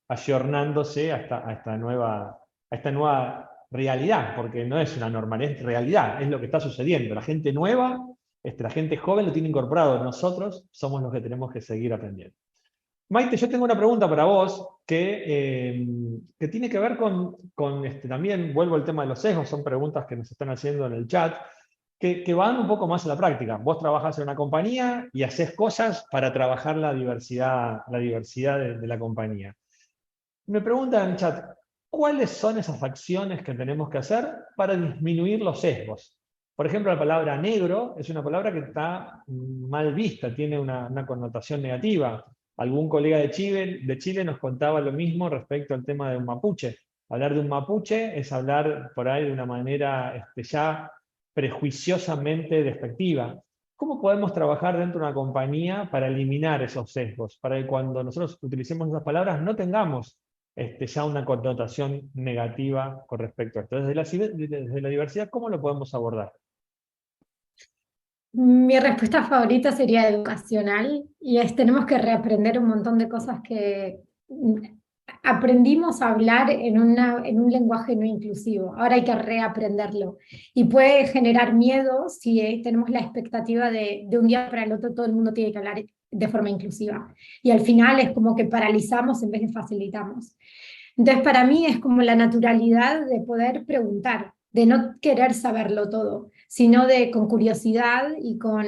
ayornándose a esta nueva realidad, porque no es una normalidad, es realidad, es lo que está sucediendo. La gente nueva, la gente joven lo tiene incorporado, nosotros somos los que tenemos que seguir aprendiendo. Maite, yo tengo una pregunta para vos que tiene que ver también vuelvo al tema de los sesgos, son preguntas que nos están haciendo en el chat, que van un poco más a la práctica. Vos trabajás en una compañía y haces cosas para trabajar la diversidad de la compañía. Me preguntan en el chat, ¿cuáles son esas acciones que tenemos que hacer para disminuir los sesgos? Por ejemplo, la palabra negro es una palabra que está mal vista, tiene una connotación negativa. Algún colega de Chile nos contaba lo mismo respecto al tema de un mapuche. Hablar de un mapuche es hablar por ahí de una manera ya prejuiciosamente despectiva. ¿Cómo podemos trabajar dentro de una compañía para eliminar esos sesgos? Para que cuando nosotros utilicemos esas palabras no tengamos ya una connotación negativa con respecto a esto. Desde la diversidad, ¿cómo lo podemos abordar? Mi respuesta favorita sería educacional y es tenemos que reaprender un montón de cosas que aprendimos a hablar en un lenguaje no inclusivo, ahora hay que reaprenderlo. Y puede generar miedo si tenemos la expectativa de un día para el otro todo el mundo tiene que hablar de forma inclusiva. Y al final es como que paralizamos en vez de facilitamos. Entonces para mí es como la naturalidad de poder preguntar, de no querer saberlo todo, sino de con curiosidad y con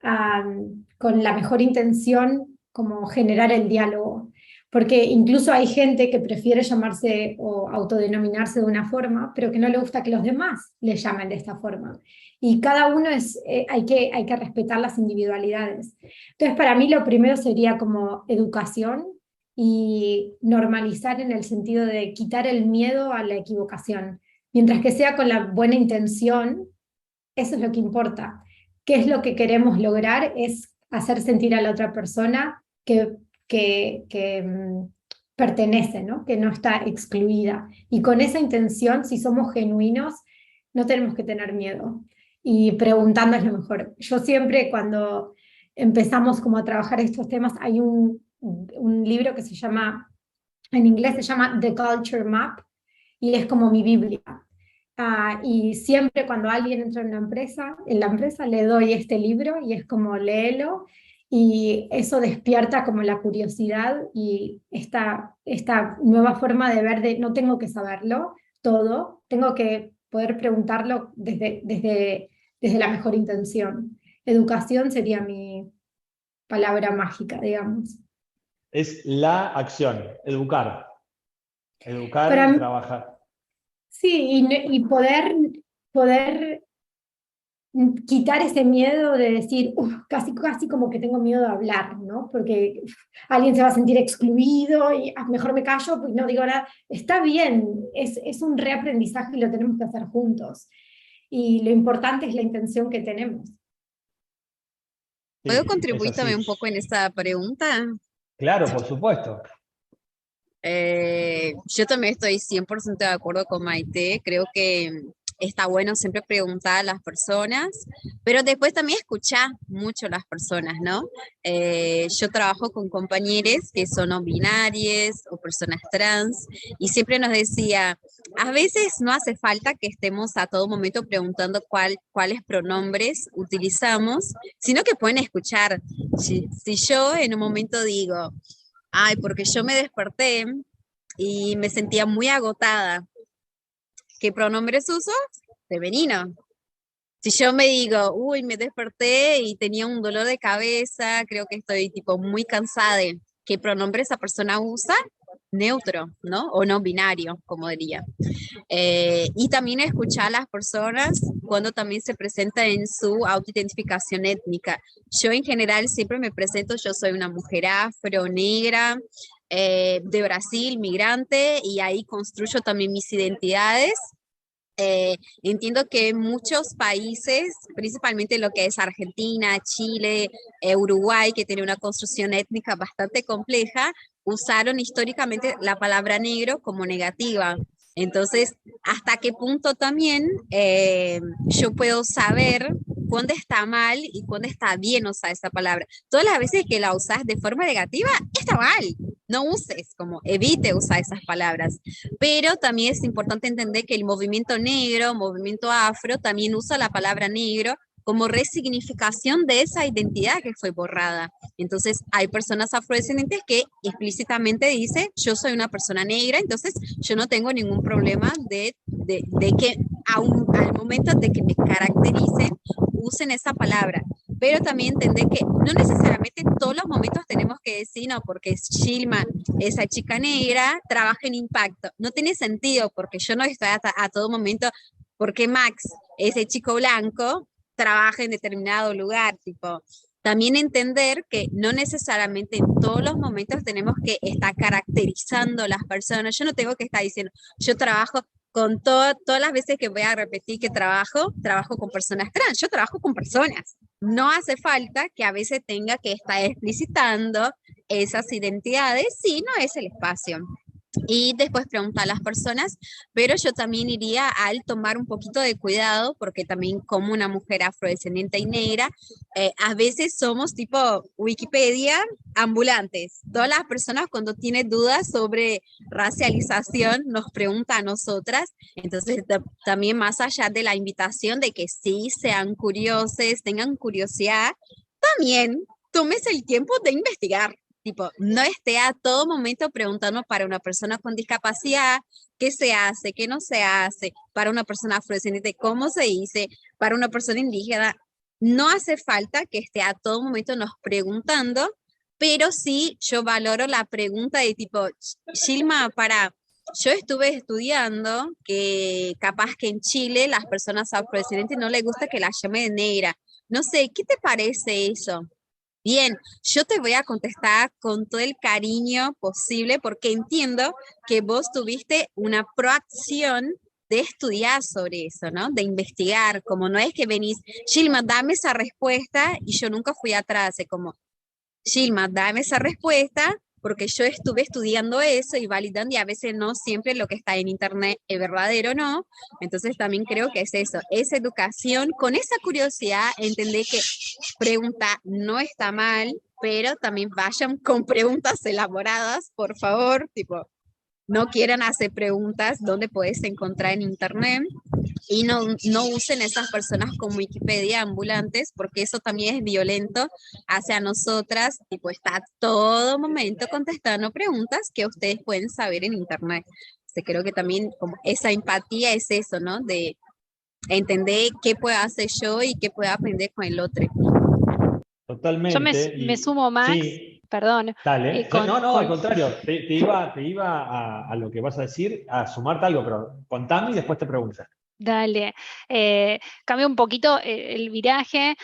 la mejor intención como generar el diálogo. Porque incluso hay gente que prefiere llamarse o autodenominarse de una forma, pero que no le gusta que los demás le llamen de esta forma. Y cada uno hay que respetar las individualidades. Entonces, para mí lo primero sería como educación y normalizar en el sentido de quitar el miedo a la equivocación. Mientras que sea con la buena intención, eso es lo que importa. ¿Qué es lo que queremos lograr? Es hacer sentir a la otra persona que pertenece, ¿no? Que no está excluida. Y con esa intención, si somos genuinos, no tenemos que tener miedo. Y preguntando es lo mejor. Yo siempre cuando empezamos como a trabajar estos temas, hay un libro que se llama, en inglés se llama The Culture Map, y es como mi Biblia. Y siempre cuando alguien entra en la empresa le doy este libro y es como léelo, y eso despierta como la curiosidad y esta nueva forma de ver de no tengo que saberlo todo, tengo que poder preguntarlo desde la mejor intención. Educación sería mi palabra mágica, digamos. Es la acción, educar. Para Educar y mí, trabajar. sí, y poder quitar ese miedo de decir, casi como que tengo miedo de hablar, ¿no? Porque alguien se va a sentir excluido y mejor me callo, pues no digo nada. Está bien, es un reaprendizaje y lo tenemos que hacer juntos. Y lo importante es la intención que tenemos. ¿Puedo Sí, es contribuir también un así. poco en esta pregunta? Claro, por supuesto. Yo también estoy 100% de acuerdo con Maite. Creo que está bueno siempre preguntar a las personas, pero después también escuchar mucho a las personas, ¿no? Yo trabajo con compañeros que son no binarias o personas trans y siempre nos decía, a veces no hace falta que estemos a todo momento preguntando cuáles pronombres utilizamos, sino que pueden escuchar. Si yo en un momento digo, ay, porque yo me desperté y me sentía muy agotada. ¿Qué pronombres uso? Femenino. Si yo me digo, uy, me desperté y tenía un dolor de cabeza, creo que estoy tipo muy cansada, ¿qué pronombre esa persona usa? Neutro, ¿no? O no binario, como diría. Y también escuchar a las personas cuando también se presenta en su autoidentificación étnica. Yo en general siempre me presento, yo soy una mujer afro, negra, de Brasil, migrante, y ahí construyo también mis identidades. Entiendo que muchos países, principalmente lo que es Argentina, Chile, Uruguay, que tiene una construcción étnica bastante compleja, usaron históricamente la palabra negro como negativa. Entonces, ¿hasta qué punto también yo puedo saber cuándo está mal y cuándo está bien usar esa palabra? Todas las veces que la usas de forma negativa, está mal. No uses, como evite usar esas palabras. Pero también es importante entender que el movimiento negro, movimiento afro, también usa la palabra negro como resignificación de esa identidad que fue borrada. Entonces, hay personas afrodescendientes que explícitamente dicen, yo soy una persona negra, entonces yo no tengo ningún problema de que al momento de que me caractericen, usen esa palabra. Pero también entender que no necesariamente en todos los momentos tenemos que decir, no, porque Shilma, esa chica negra, trabaja en impacto. No tiene sentido, porque yo no estoy a todo momento, porque Max, ese chico blanco, trabaja en determinado lugar, tipo. También entender que no necesariamente en todos los momentos tenemos que estar caracterizando a las personas. Yo no tengo que estar diciendo, yo trabajo con todas las veces que voy a repetir que trabajo con personas trans, yo trabajo con personas. No hace falta que a veces tenga que estar explicitando esas identidades si no es el espacio. y después preguntar a las personas, pero yo también iría al tomar un poquito de cuidado, porque también como una mujer afrodescendiente y negra, a veces somos tipo Wikipedia ambulantes. Todas las personas cuando tienen dudas sobre racialización nos preguntan a nosotras, entonces también más allá de la invitación de que sí sean curiosos, tengan curiosidad, también tomes el tiempo de investigar. Tipo, no esté a todo momento preguntando para una persona con discapacidad qué se hace, qué no se hace, para una persona afrodescendiente cómo se dice, para una persona indígena. No hace falta que esté a todo momento nos preguntando, pero sí yo valoro la pregunta de tipo, Gilma, yo estuve estudiando que capaz que en Chile las personas afrodescendientes no les gusta que las llame de negra. No sé, ¿qué te parece eso? Bien, yo te voy a contestar con todo el cariño posible porque entiendo que vos tuviste una proacción de estudiar sobre eso, ¿no? De investigar, como no es que venís, Gilma, dame esa respuesta y yo nunca fui atrás, es como, Gilma, dame esa respuesta porque yo estuve estudiando eso y validando y a veces no siempre lo que está en internet es verdadero, ¿no? Entonces también creo que es eso, esa educación, con esa curiosidad, entender que pregunta no está mal, pero también vayan con preguntas elaboradas, por favor, tipo, no quieran hacer preguntas donde puedes encontrar en internet y no usen esas personas como Wikipedia ambulantes, porque eso también es violento hacia nosotras, tipo, está todo momento contestando preguntas que ustedes pueden saber en internet. O sea, creo que también como esa empatía es eso, ¿no? De entender qué puedo hacer yo y qué puedo aprender con el otro. Yo me, Totalmente. me Y sumo, Max, sí, perdón, dale. con, No, al contrario, te iba a lo que vas a decir, a sumarte algo, pero contame y después te pregunto. dale, cambia un poquito el viraje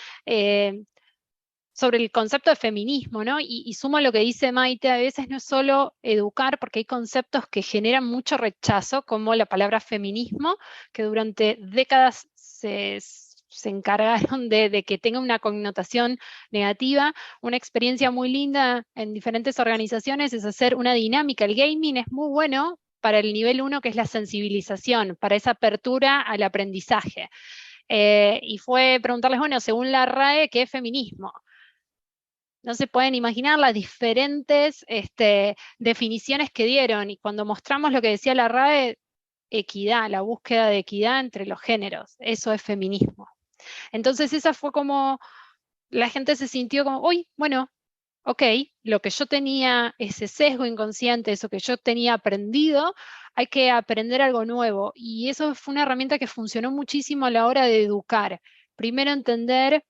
sobre el concepto de feminismo, ¿no? Y sumo a lo que dice Maite, a veces no es solo educar, porque hay conceptos que generan mucho rechazo, como la palabra feminismo, que durante décadas se encargaron de que tenga una connotación negativa. Una experiencia muy linda en diferentes organizaciones es hacer una dinámica. El gaming es muy bueno para el nivel 1, que es la sensibilización, para esa apertura al aprendizaje. Y fue preguntarles, bueno, según la RAE, ¿qué es feminismo? No se pueden imaginar las diferentes definiciones que dieron. Y cuando mostramos lo que decía la RAE, equidad, la búsqueda de equidad entre los géneros, eso es feminismo. Entonces esa fue como, la gente se sintió como, uy, bueno, ok, lo que yo tenía, ese sesgo inconsciente, eso que yo tenía aprendido, hay que aprender algo nuevo. Y eso fue una herramienta que funcionó muchísimo a la hora de educar. Primero entender,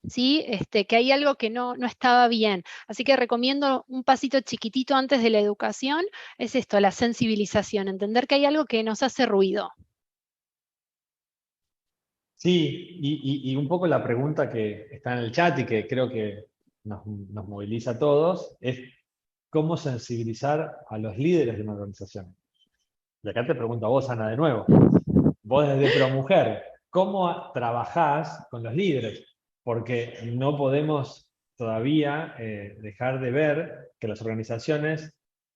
¿sí? Que hay algo que no estaba bien. Así que recomiendo un pasito chiquitito antes de la educación, es esto, la sensibilización, entender que hay algo que nos hace ruido. Sí, y un poco la pregunta que está en el chat y que creo que nos moviliza a todos es cómo sensibilizar a los líderes de una organización. Y acá te pregunto a vos, Ana, de nuevo. Vos desde ProMujer, ¿cómo trabajás con los líderes? Porque no podemos todavía dejar de ver que las organizaciones,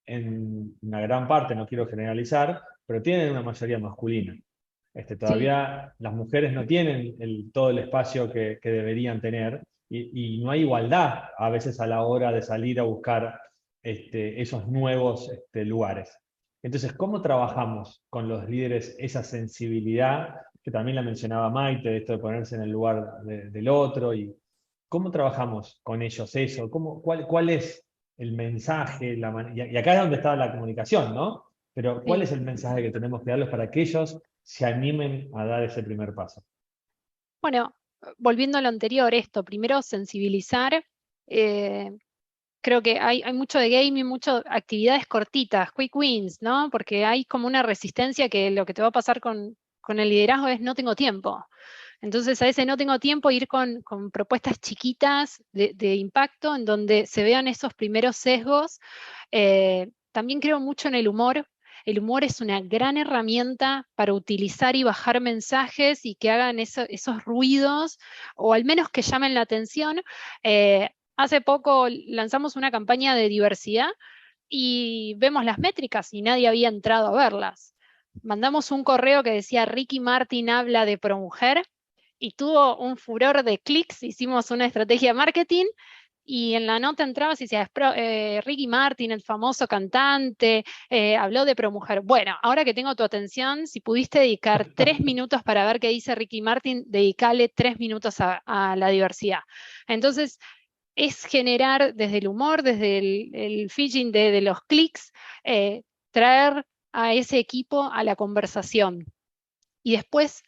en una gran parte, no quiero generalizar, pero tienen una mayoría masculina. Sí, Todavía las mujeres no tienen todo el espacio que deberían tener y no hay igualdad a veces a la hora de salir a buscar esos nuevos lugares. Entonces, ¿cómo trabajamos con los líderes esa sensibilidad, que también la mencionaba Maite, de esto de ponerse en el lugar del otro? Y ¿cómo trabajamos con ellos eso? ¿Cuál es el mensaje? Y acá es donde está la comunicación, ¿no? Pero ¿cuál sí. es el mensaje que tenemos que darles para que ellos se animen a dar ese primer paso? Bueno, volviendo a lo anterior, esto, primero sensibilizar. eh, Creo que hay mucho de gaming, muchas actividades cortitas, quick wins, ¿no? Porque hay como una resistencia que lo que te va a pasar con el liderazgo es no tengo tiempo. Entonces a ese no tengo tiempo, ir con propuestas chiquitas de impacto en donde se vean esos primeros sesgos. También creo mucho en el humor. El humor es una gran herramienta para utilizar y bajar mensajes y que hagan esos ruidos, o al menos que llamen la atención. Hace poco lanzamos una campaña de diversidad y vemos las métricas y nadie había entrado a verlas. Mandamos un correo que decía Ricky Martin habla de ProMujer y tuvo un furor de clics, hicimos una estrategia de marketing y en la nota entrabas y decía, Ricky Martin, el famoso cantante, habló de ProMujer. Bueno, ahora que tengo tu atención, si pudiste dedicar 3 minutos para ver qué dice Ricky Martin, dedicale 3 minutos a la diversidad. Entonces, es generar desde el humor, desde el fishing de los clics, traer a ese equipo a la conversación. Y después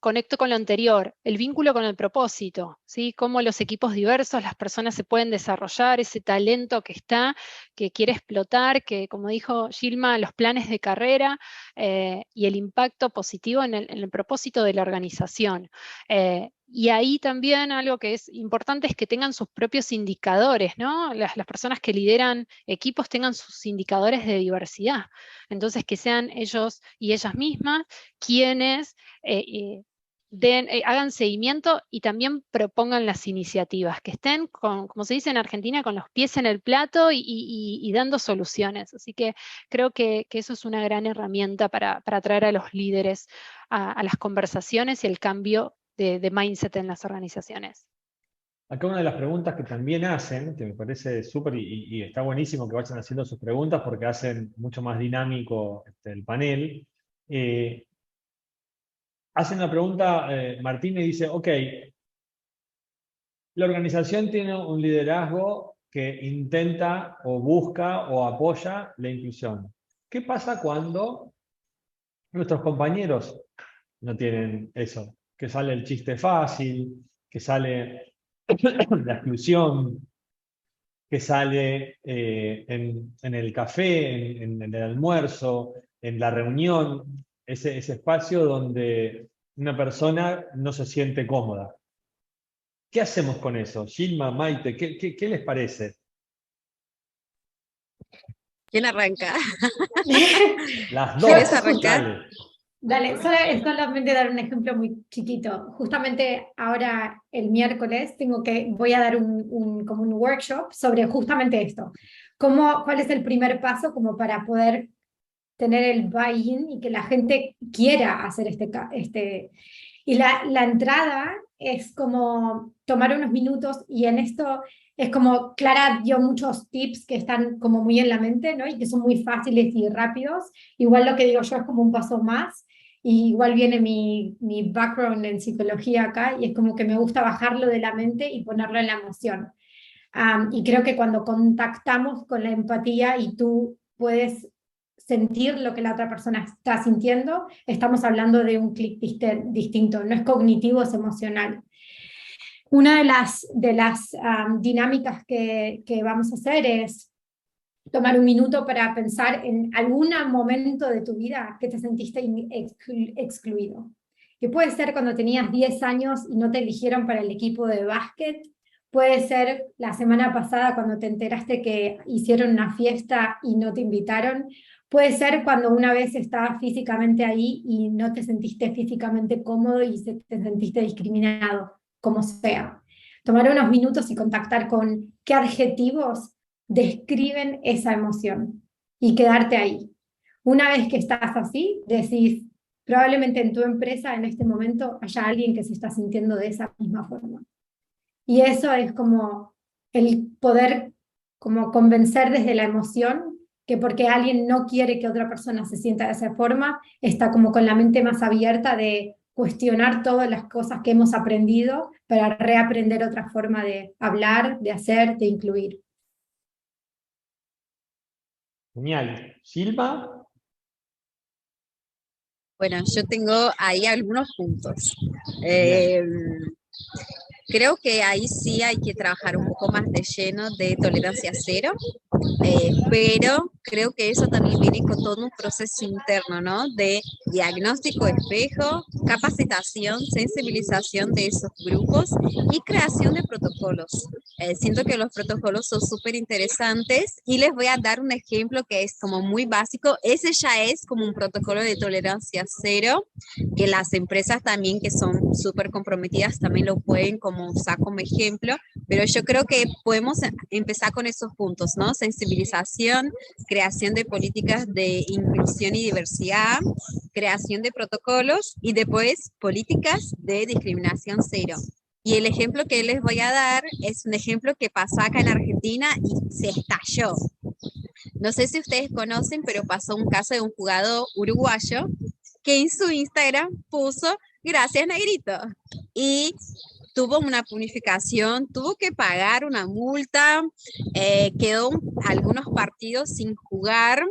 conecto con lo anterior, el vínculo con el propósito, ¿sí? Cómo los equipos diversos, las personas se pueden desarrollar, ese talento que está, que quiere explotar, que como dijo Gilma, los planes de carrera y el impacto positivo en el propósito de la organización. Y ahí también algo que es importante es que tengan sus propios indicadores, ¿no? Las personas que lideran equipos tengan sus indicadores de diversidad. Entonces que sean ellos y ellas mismas quienes hagan seguimiento y también propongan las iniciativas, que estén, como se dice en Argentina, con los pies en el plato y dando soluciones. Así que creo que eso es una gran herramienta para atraer a los líderes a las conversaciones y el cambio de mindset en las organizaciones. Acá una de las preguntas que también hacen, que me parece súper y está buenísimo que vayan haciendo sus preguntas porque hacen mucho más dinámico el panel. Hacen una pregunta, Martín me dice, ok, la organización tiene un liderazgo que intenta o busca o apoya la inclusión. ¿Qué pasa cuando nuestros compañeros no tienen eso? Que sale el chiste fácil, que sale la exclusión, que sale en el café, en el almuerzo, en la reunión, ese espacio donde una persona no se siente cómoda. ¿Qué hacemos con eso? Gilma, Maite, ¿qué les parece? ¿Quién arranca? Las dos. ¿Quieres arrancar? Dale, solamente dar un ejemplo muy chiquito. Justamente ahora el miércoles voy a dar como un workshop sobre justamente esto. ¿Cuál es el primer paso como para poder tener el buy-in y que la gente quiera hacer y la entrada es como tomar unos minutos y en esto es como Clara dio muchos tips que están como muy en la mente, ¿no? Y que son muy fáciles y rápidos. Igual lo que digo yo es como un paso más. Y igual viene mi background en psicología acá y es como que me gusta bajarlo de la mente y ponerlo en la emoción. Y creo que cuando contactamos con la empatía y tú puedes sentir lo que la otra persona está sintiendo, estamos hablando de un clic distinto, no es cognitivo, es emocional. Una de las dinámicas que vamos a hacer es tomar un minuto para pensar en algún momento de tu vida que te sentiste excluido. Que puede ser cuando tenías 10 años y no te eligieron para el equipo de básquet, puede ser la semana pasada cuando te enteraste que hicieron una fiesta y no te invitaron, puede ser cuando una vez estabas físicamente ahí y no te sentiste físicamente cómodo y te sentiste discriminado, como sea. Tomar unos minutos y contactar con qué adjetivos describen esa emoción y quedarte ahí. Una vez que estás así, decís, probablemente en tu empresa en este momento haya alguien que se está sintiendo de esa misma forma. Y eso es como el poder como convencer desde la emoción que porque alguien no quiere que otra persona se sienta de esa forma, está como con la mente más abierta de cuestionar todas las cosas que hemos aprendido para reaprender otra forma de hablar, de hacer, de incluir. Genial. ¿Gilma? Bueno, yo tengo ahí algunos puntos. Creo que ahí sí hay que trabajar un poco más de lleno de tolerancia cero, pero creo que eso también viene con todo un proceso interno, ¿no? De diagnóstico espejo, capacitación, sensibilización de esos grupos y creación de protocolos. Siento que los protocolos son súper interesantes y les voy a dar un ejemplo que es como muy básico. Ese ya es como un protocolo de tolerancia cero, que las empresas también que son súper comprometidas también lo pueden como como usar como ejemplo, pero yo creo que podemos empezar con esos puntos, ¿no? Sensibilización, creación de políticas de inclusión y diversidad, creación de protocolos y después políticas de discriminación cero. Y el ejemplo que les voy a dar es un ejemplo que pasó acá en Argentina y se estalló. No sé si ustedes conocen, pero pasó un caso de un jugador uruguayo que en su Instagram puso "Gracias, negrito", y tuvo una punificación, tuvo que pagar una multa, quedó algunos partidos sin jugar.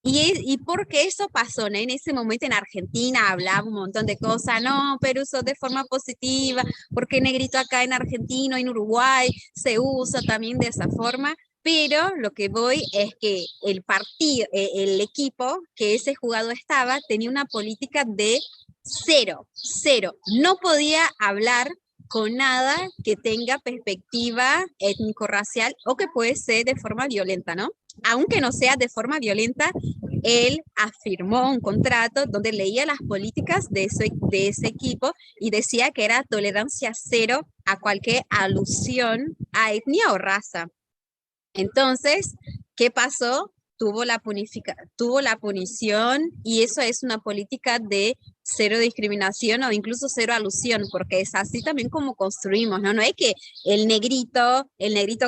¿Y por qué eso pasó? ¿No? En ese momento en Argentina hablaba un montón de cosas, no, pero usó de forma positiva, porque negrito acá en Argentina, en Uruguay, se usa también de esa forma, pero lo que voy es que el partido, el equipo que ese jugador estaba, tenía una política de cero, cero, no podía hablar con nada que tenga perspectiva étnico-racial o que puede ser de forma violenta, ¿no? Aunque no sea de forma violenta, él afirmó un contrato donde leía las políticas de ese equipo y decía que era tolerancia cero a cualquier alusión a etnia o raza. Entonces, ¿qué pasó? Tuvo la punición y eso es una política de cero discriminación o incluso cero alusión, porque es así también como construimos, ¿no? No es que el negrito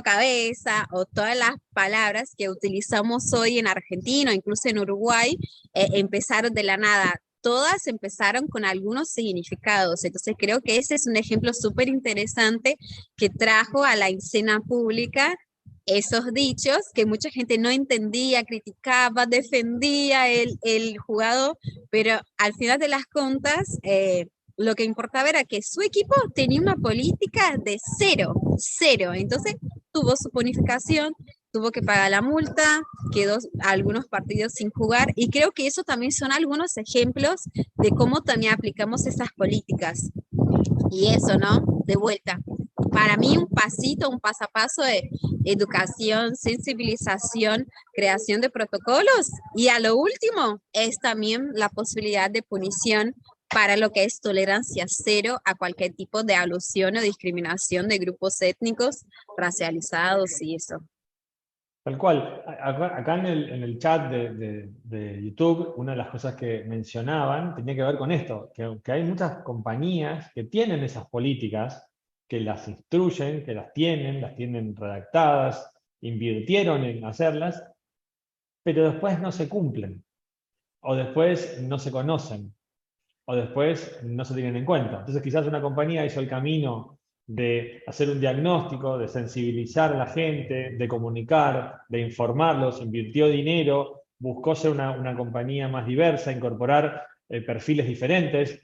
cabeza o todas las palabras que utilizamos hoy en Argentina, incluso en Uruguay, empezaron de la nada. Todas empezaron con algunos significados. Entonces creo que ese es un ejemplo súper interesante que trajo a la escena pública esos dichos que mucha gente no entendía, criticaba, defendía el jugador, pero al final de las cuentas, lo que importaba era que su equipo tenía una política de cero, cero. Entonces tuvo su bonificación, tuvo que pagar la multa, quedó algunos partidos sin jugar, y creo que eso también son algunos ejemplos de cómo también aplicamos esas políticas. Y eso, ¿no? De vuelta. Para mí un pasito, un paso a paso de educación, sensibilización, creación de protocolos, y a lo último es también la posibilidad de punición para lo que es tolerancia cero a cualquier tipo de alusión o discriminación de grupos étnicos, racializados y eso. Tal cual. Acá en el chat de YouTube, una de las cosas que mencionaban tenía que ver con esto, que hay muchas compañías que tienen esas políticas, que las instruyen, que las tienen redactadas, invirtieron en hacerlas, pero después no se cumplen, o después no se conocen, o después no se tienen en cuenta. Entonces quizás una compañía hizo el camino de hacer un diagnóstico, de sensibilizar a la gente, de comunicar, de informarlos, invirtió dinero, buscó ser una compañía más diversa, incorporar perfiles diferentes,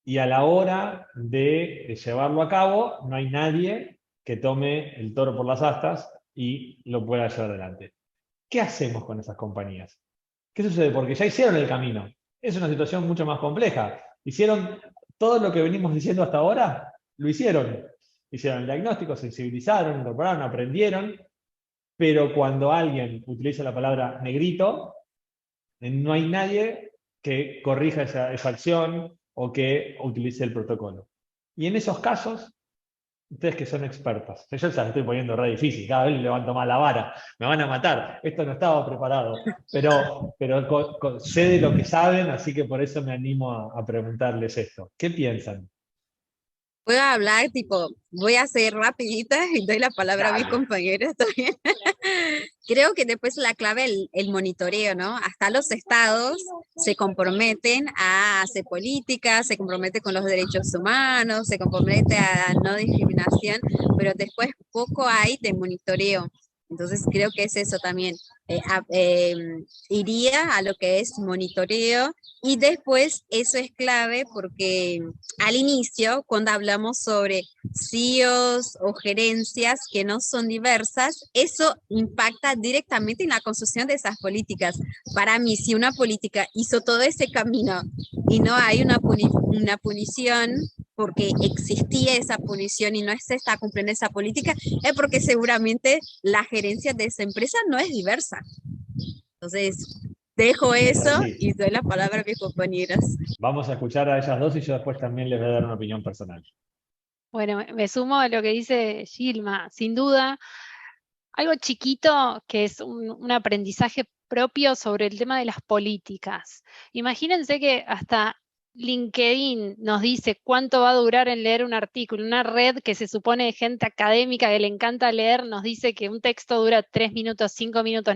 y a la hora de llevarlo a cabo no hay nadie que tome el toro por las astas y lo pueda llevar adelante. ¿Qué hacemos con esas compañías? ¿Qué sucede? Porque ya hicieron el camino. Es una situación mucho más compleja. Hicieron todo lo que venimos diciendo hasta ahora, lo hicieron. Hicieron el diagnóstico, sensibilizaron, incorporaron, aprendieron, pero cuando alguien utiliza la palabra negrito, no hay nadie que corrija esa acción o que utilice el protocolo. Y en esos casos, ustedes que son expertas, yo ya estoy poniendo re difícil, cada vez levanto más la vara, me van a matar, esto no estaba preparado, pero sé de lo que saben, así que por eso me animo a preguntarles esto. ¿Qué piensan? Puedo hablar, voy a ser rapidita y doy la palabra a mis compañeros también. Creo que después la clave es el monitoreo, ¿no? Hasta los estados se comprometen a hacer políticas, se comprometen con los derechos humanos, se comprometen a no discriminación, pero después poco hay de monitoreo. Entonces creo que es eso también. Iría a lo que es monitoreo, y después eso es clave porque al inicio, cuando hablamos sobre CEOs o gerencias que no son diversas, eso impacta directamente en la construcción de esas políticas. Para mí, si una política hizo todo ese camino y no hay una punición, porque existía esa punición y no se está cumpliendo esa política, es porque seguramente la gerencia de esa empresa no es diversa. Entonces, dejo eso así. y doy la palabra a mis compañeras. Vamos a escuchar a ellas dos y yo después también les voy a dar una opinión personal. Bueno, me sumo a lo que dice Gilma. Sin duda, algo chiquito que es un aprendizaje propio sobre el tema de las políticas. Imagínense que hasta LinkedIn nos dice cuánto va a durar en leer un artículo. Una red que se supone de gente académica que le encanta leer nos dice que un texto dura 3 minutos, 5 minutos.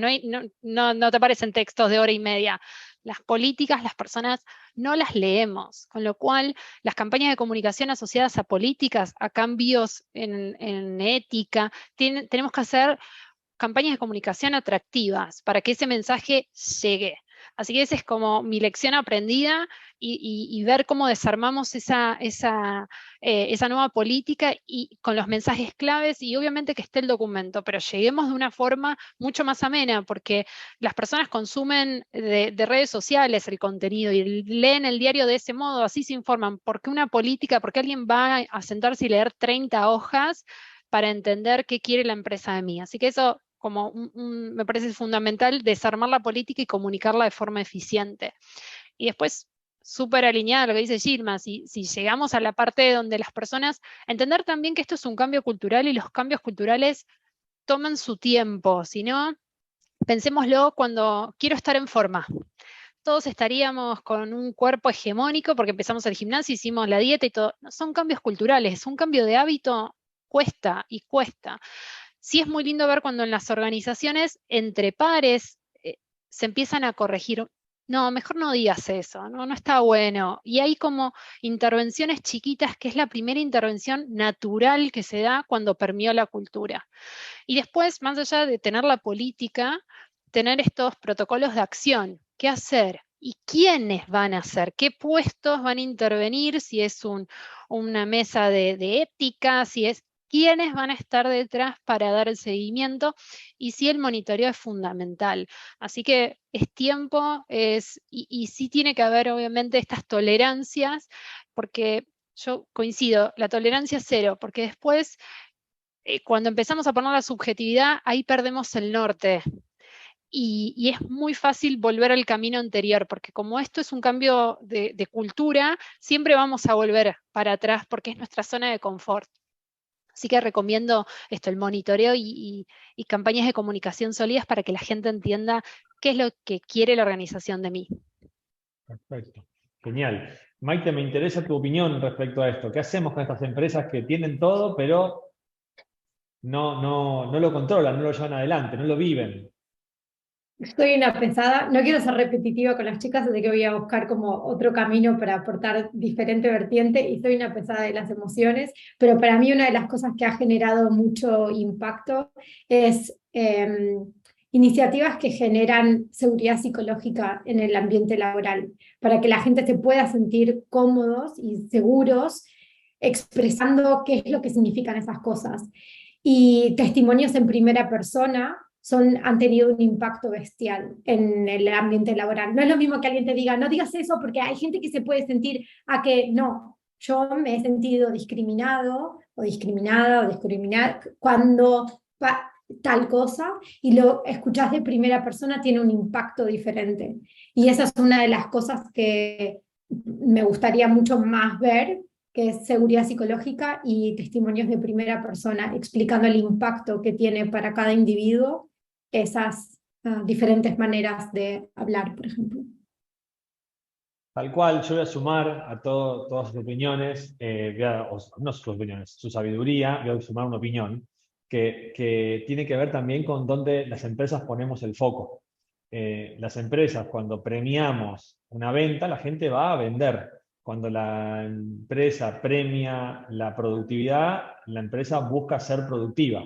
No te parecen textos de hora y media. Las políticas, las personas no las leemos, con lo cual las campañas de comunicación asociadas a políticas, a cambios en ética, tenemos que hacer campañas de comunicación atractivas para que ese mensaje llegue. Así que esa es como mi lección aprendida y ver cómo desarmamos esa nueva política y con los mensajes claves y obviamente que esté el documento, pero lleguemos de una forma mucho más amena porque las personas consumen de redes sociales el contenido y leen el diario de ese modo, así se informan. ¿Por qué una política? ¿Por qué alguien va a sentarse y leer 30 hojas para entender qué quiere la empresa de mí? Así que eso como me parece fundamental desarmar la política y comunicarla de forma eficiente. Y después, súper alineada a lo que dice Gilma, si llegamos a la parte donde las personas, entender también que esto es un cambio cultural y los cambios culturales toman su tiempo, si no, pensémoslo cuando quiero estar en forma. Todos estaríamos con un cuerpo hegemónico porque empezamos el gimnasio, hicimos la dieta y todo. No, son cambios culturales, un cambio de hábito cuesta y cuesta. Sí es muy lindo ver cuando en las organizaciones entre pares se empiezan a corregir. No, mejor no digas eso, no está bueno. Y hay como intervenciones chiquitas, que es la primera intervención natural que se da cuando permeó la cultura. Y después, más allá de tener la política, tener estos protocolos de acción. ¿Qué hacer? ¿Y quiénes van a hacer? ¿Qué puestos van a intervenir? Si es una mesa de ética, si es quiénes van a estar detrás para dar el seguimiento y si el monitoreo es fundamental. Así que es tiempo, y sí tiene que haber obviamente estas tolerancias, porque yo coincido, la tolerancia es cero, porque después cuando empezamos a poner la subjetividad, ahí perdemos el norte. Y es muy fácil volver al camino anterior, porque como esto es un cambio de cultura, siempre vamos a volver para atrás porque es nuestra zona de confort. Así que recomiendo esto, el monitoreo y campañas de comunicación sólidas para que la gente entienda qué es lo que quiere la organización de mí. Perfecto. Genial. Maite, me interesa tu opinión respecto a esto. ¿Qué hacemos con estas empresas que tienen todo, pero no lo controlan, no lo llevan adelante, no lo viven? Soy una pesada, no quiero ser repetitiva con las chicas, así que voy a buscar como otro camino para aportar diferente vertiente y soy una pesada de las emociones, pero para mí una de las cosas que ha generado mucho impacto es iniciativas que generan seguridad psicológica en el ambiente laboral, para que la gente se pueda sentir cómodos y seguros expresando qué es lo que significan esas cosas. Y testimonios en primera persona han tenido un impacto bestial en el ambiente laboral. No es lo mismo que alguien te diga, no digas eso, porque hay gente que se puede sentir a que no, yo me he sentido discriminado o discriminada o discriminar cuando tal cosa, y lo escuchás de primera persona, tiene un impacto diferente. Y esa es una de las cosas que me gustaría mucho más ver, que es seguridad psicológica y testimonios de primera persona, explicando el impacto que tiene para cada individuo esas diferentes maneras de hablar, por ejemplo. Tal cual, yo voy a sumar a todas sus opiniones, no sus opiniones, su sabiduría, voy a sumar una opinión que tiene que ver también con dónde las empresas ponemos el foco. Las empresas, cuando premiamos una venta, la gente va a vender. Cuando la empresa premia la productividad, la empresa busca ser productiva.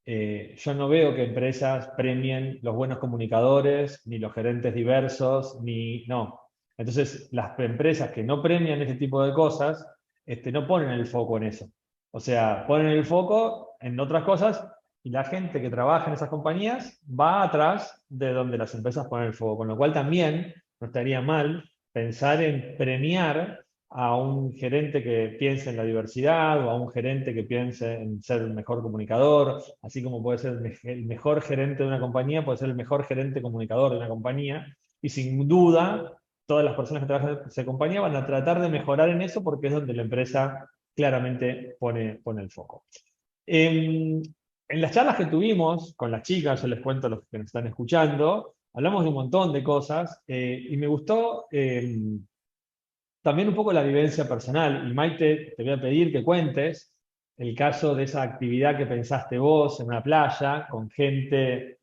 Yo no veo que empresas premien los buenos comunicadores, ni los gerentes diversos, no. Entonces, las empresas que no premian ese tipo de cosas, no ponen el foco en eso. O sea, ponen el foco en otras cosas y la gente que trabaja en esas compañías va atrás de donde las empresas ponen el foco. Con lo cual también no estaría mal pensar en premiar a un gerente que piense en la diversidad o a un gerente que piense en ser el mejor comunicador, así como puede ser el mejor gerente de una compañía, puede ser el mejor gerente comunicador de una compañía, y sin duda todas las personas que trabajan en esa compañía van a tratar de mejorar en eso porque es donde la empresa claramente pone el foco. En las charlas que tuvimos con las chicas, yo les cuento a los que nos están escuchando, hablamos de un montón de cosas y me gustó también un poco la vivencia personal. Y Maite, te voy a pedir que cuentes el caso de esa actividad que pensaste vos en una playa con gente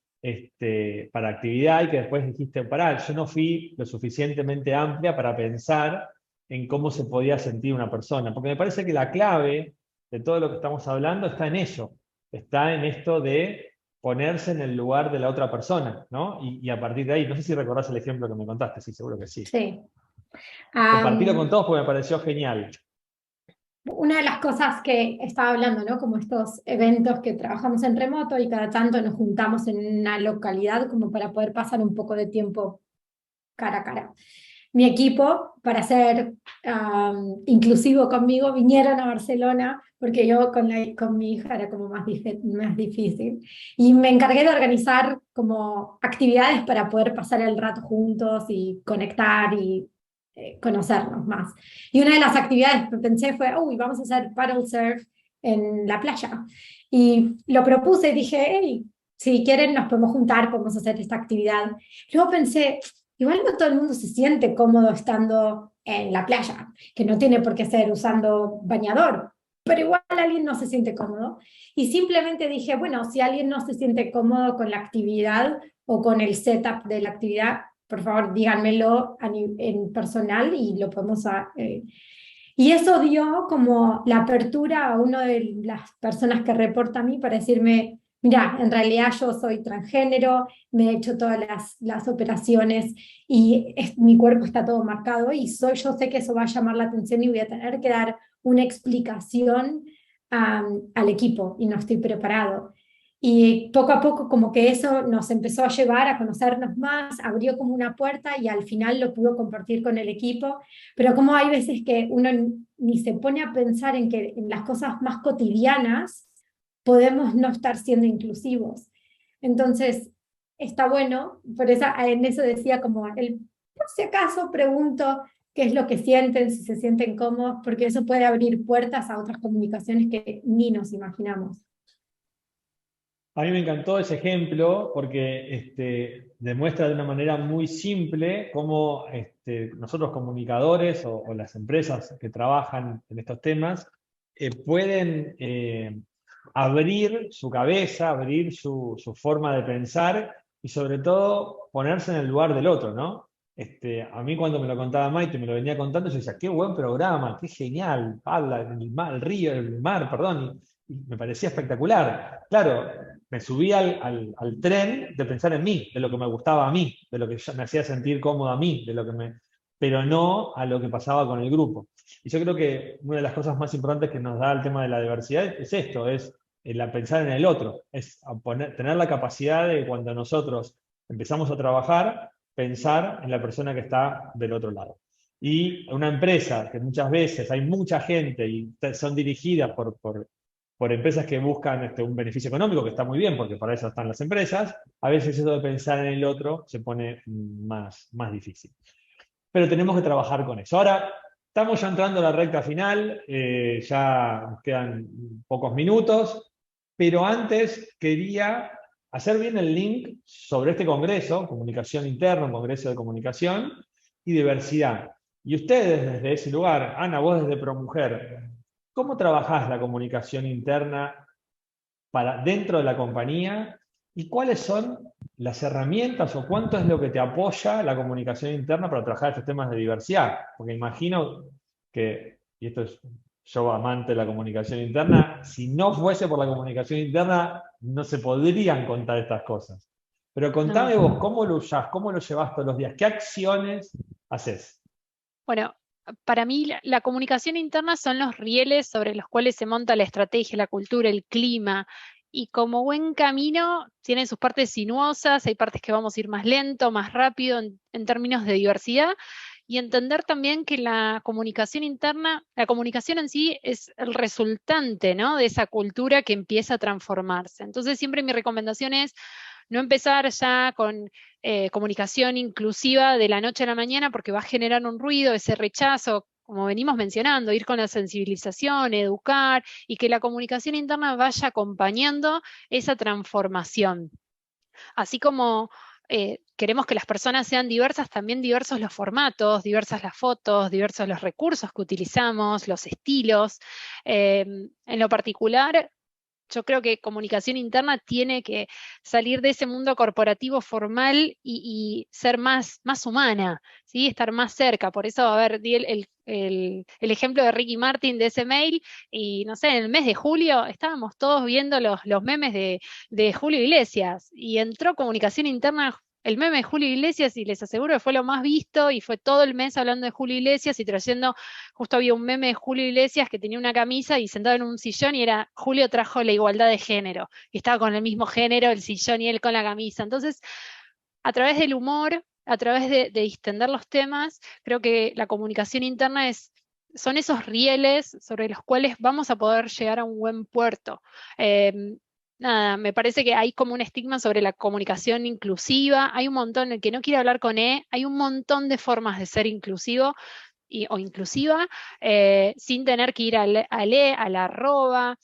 para actividad y que después dijiste, pará, yo no fui lo suficientemente amplia para pensar en cómo se podía sentir una persona. Porque me parece que la clave de todo lo que estamos hablando está en eso, está en esto de ponerse en el lugar de la otra persona, ¿no? Y a partir de ahí, no sé si recordás el ejemplo que me contaste, sí, seguro que sí. Sí. Compartirlo con todos porque me pareció genial. Una de las cosas que estaba hablando, ¿no? Como estos eventos que trabajamos en remoto y cada tanto nos juntamos en una localidad como para poder pasar un poco de tiempo cara a cara. Mi equipo, para ser inclusivo conmigo, vinieron a Barcelona porque yo con mi hija era como más difícil. Y me encargué de organizar como actividades para poder pasar el rato juntos y conectar y conocernos más. Y una de las actividades que pensé fue, uy, vamos a hacer paddle surf en la playa. Y lo propuse y dije, hey, si quieren nos podemos juntar, podemos hacer esta actividad. Luego pensé, igual no todo el mundo se siente cómodo estando en la playa, que no tiene por qué ser usando bañador, pero igual alguien no se siente cómodo. Y simplemente dije, bueno, si alguien no se siente cómodo con la actividad o con el setup de la actividad, por favor díganmelo en personal y lo podemos... Y eso dio como la apertura a una de las personas que reporta a mí para decirme, mira, en realidad yo soy transgénero, me he hecho todas las operaciones y mi cuerpo está todo marcado y yo sé que eso va a llamar la atención y voy a tener que dar una explicación al equipo y no estoy preparado. Y poco a poco como que eso nos empezó a llevar a conocernos más, abrió como una puerta y al final lo pudo compartir con el equipo, pero como hay veces que uno ni se pone a pensar en que en las cosas más cotidianas podemos no estar siendo inclusivos. Entonces, está bueno, por eso en eso decía como, por si acaso pregunto qué es lo que sienten, si se sienten cómodos, porque eso puede abrir puertas a otras comunicaciones que ni nos imaginamos. A mí me encantó ese ejemplo porque demuestra de una manera muy simple cómo nosotros comunicadores o las empresas que trabajan en estos temas pueden abrir su cabeza, abrir su forma de pensar y sobre todo ponerse en el lugar del otro, ¿no? A mí cuando me lo contaba Maite, me lo venía contando, yo decía, qué buen programa, qué genial, habla el mar, el río, el mar, perdón, y me parecía espectacular. Claro, me subí al tren de pensar en mí, de lo que me gustaba a mí, de lo que me hacía sentir cómodo a mí, pero no a lo que pasaba con el grupo. Y yo creo que una de las cosas más importantes que nos da el tema de la diversidad es esto, es pensar en el otro, es tener la capacidad de cuando nosotros empezamos a trabajar, pensar en la persona que está del otro lado. Y una empresa que muchas veces hay mucha gente y son dirigidas por empresas que buscan un beneficio económico, que está muy bien, porque para eso están las empresas, a veces eso de pensar en el otro se pone más difícil. Pero tenemos que trabajar con eso. Ahora, estamos ya entrando a la recta final, ya nos quedan pocos minutos, pero antes quería hacer bien el link sobre este congreso, comunicación interna, un congreso de comunicación y diversidad. Y ustedes desde ese lugar, Ana, vos desde ProMujer, ¿cómo trabajás la comunicación interna dentro de la compañía? ¿Y cuáles son las herramientas o cuánto es lo que te apoya la comunicación interna para trabajar estos temas de diversidad? Porque imagino que, y esto es yo amante de la comunicación interna, si no fuese por la comunicación interna no se podrían contar estas cosas. Pero contame vos, ¿cómo lo usás? ¿Cómo lo llevas todos los días? ¿Qué acciones haces? Bueno, para mí la comunicación interna son los rieles sobre los cuales se monta la estrategia, la cultura, el clima. Y como buen camino, tienen sus partes sinuosas, hay partes que vamos a ir más lento, más rápido en términos de diversidad. Y entender también que la comunicación interna, la comunicación en sí es el resultante, ¿no?, de esa cultura que empieza a transformarse. Entonces siempre mi recomendación es, no empezar ya con comunicación inclusiva de la noche a la mañana porque va a generar un ruido, ese rechazo, como venimos mencionando, ir con la sensibilización, educar, y que la comunicación interna vaya acompañando esa transformación. Así como queremos que las personas sean diversas, también diversos los formatos, diversas las fotos, diversos los recursos que utilizamos, los estilos. En lo particular, yo creo que comunicación interna tiene que salir de ese mundo corporativo formal y ser más humana, ¿sí? Estar más cerca. Por eso, a ver, di el ejemplo de Ricky Martin de ese mail, y no sé, en el mes de julio estábamos todos viendo los memes de Julio Iglesias, y entró comunicación interna el meme de Julio Iglesias, y les aseguro que fue lo más visto, y fue todo el mes hablando de Julio Iglesias y trayendo, justo había un meme de Julio Iglesias que tenía una camisa y sentado en un sillón, y era Julio trajo la igualdad de género, y estaba con el mismo género, el sillón y él con la camisa. Entonces, a través del humor, a través de distender los temas, creo que la comunicación interna son esos rieles sobre los cuales vamos a poder llegar a un buen puerto. Nada, me parece que hay como un estigma sobre la comunicación inclusiva, hay un montón, el que no quiere hablar con hay un montón de formas de ser inclusivo o inclusiva, sin tener que ir al arroba,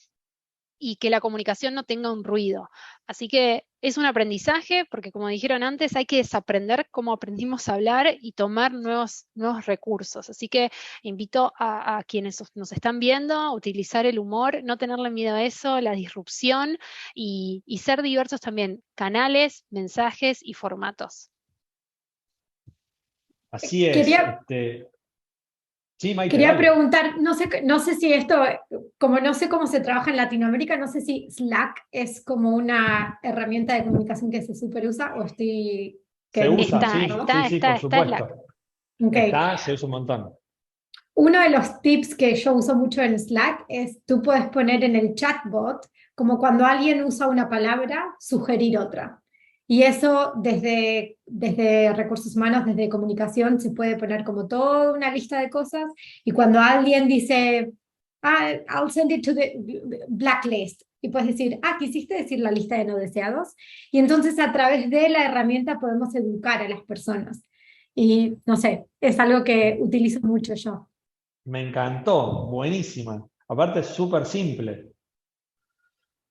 y que la comunicación no tenga un ruido. Así que es un aprendizaje, porque como dijeron antes, hay que desaprender cómo aprendimos a hablar y tomar nuevos recursos. Así que invito a quienes nos están viendo a utilizar el humor, no tenerle miedo a eso, la disrupción, y ser diversos también, canales, mensajes y formatos. Así es. Quería, Sí, Maite, Quería dale. preguntar, no sé si esto, como no sé cómo se trabaja en Latinoamérica, no sé si Slack es como una herramienta de comunicación que se superusa o estoy Se quedando usa, sin sí, todo. sí, por Está Slack. supuesto. Ok. Se usa un montón. Uno de los tips que yo uso mucho en Slack es tú puedes poner en el chatbot, como cuando alguien usa una palabra, sugerir otra. Y eso desde recursos humanos, desde comunicación, se puede poner como toda una lista de cosas. Y cuando alguien dice, I'll send it to the blacklist, y puedes decir, quisiste decir la lista de no deseados. Y entonces a través de la herramienta podemos educar a las personas. Y no sé, es algo que utilizo mucho yo. Me encantó, buenísima. Aparte es súper simple.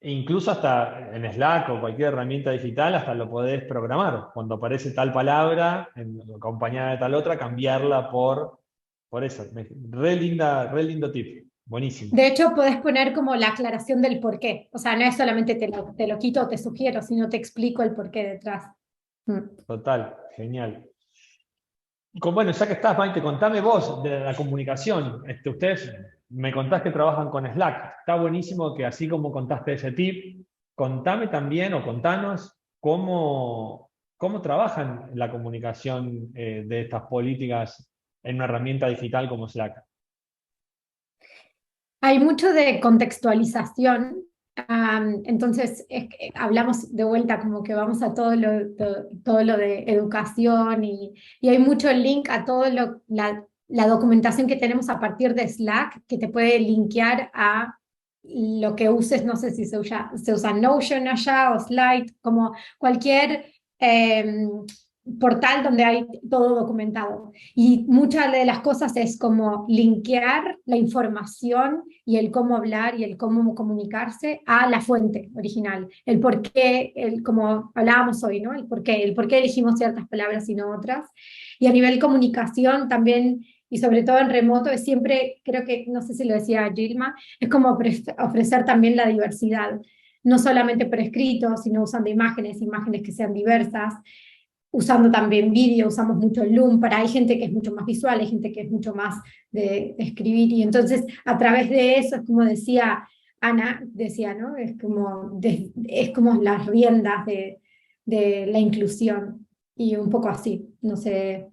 Incluso hasta en Slack o cualquier herramienta digital, hasta lo podés programar. Cuando aparece tal palabra, acompañada de tal otra, cambiarla por eso. Re lindo tip. Buenísimo. De hecho, podés poner como la aclaración del por qué. O sea, no es solamente te lo quito o te sugiero, sino te explico el por qué detrás. Total, genial. Bueno, ya que estás, Maite, contame vos de la comunicación. Ustedes me contás que trabajan con Slack. Está buenísimo que así como contaste ese tip, contame también o contanos cómo trabajan la comunicación de estas políticas en una herramienta digital como Slack. Hay mucho de contextualización. Entonces, hablamos de vuelta como que vamos a todo lo de educación y hay mucho link a todo la documentación que tenemos a partir de Slack que te puede linkear a lo que uses, no sé si se usa Notion allá o Slide, como cualquier portal donde hay todo documentado. Y muchas de las cosas es como linkear la información y el cómo hablar y el cómo comunicarse a la fuente original. El por qué, como hablábamos hoy, ¿no? El por qué elegimos ciertas palabras y no otras. Y a nivel comunicación también, y sobre todo en remoto, es siempre, creo que, no sé si lo decía Gilma, es como ofrecer también la diversidad. No solamente por escrito, sino usando imágenes que sean diversas, usando también vídeo, usamos mucho el Loom, hay gente que es mucho más visual, hay gente que es mucho más de escribir, y entonces a través de eso, es como decía Ana, ¿no? Es como las riendas de la inclusión, y un poco así, no sé.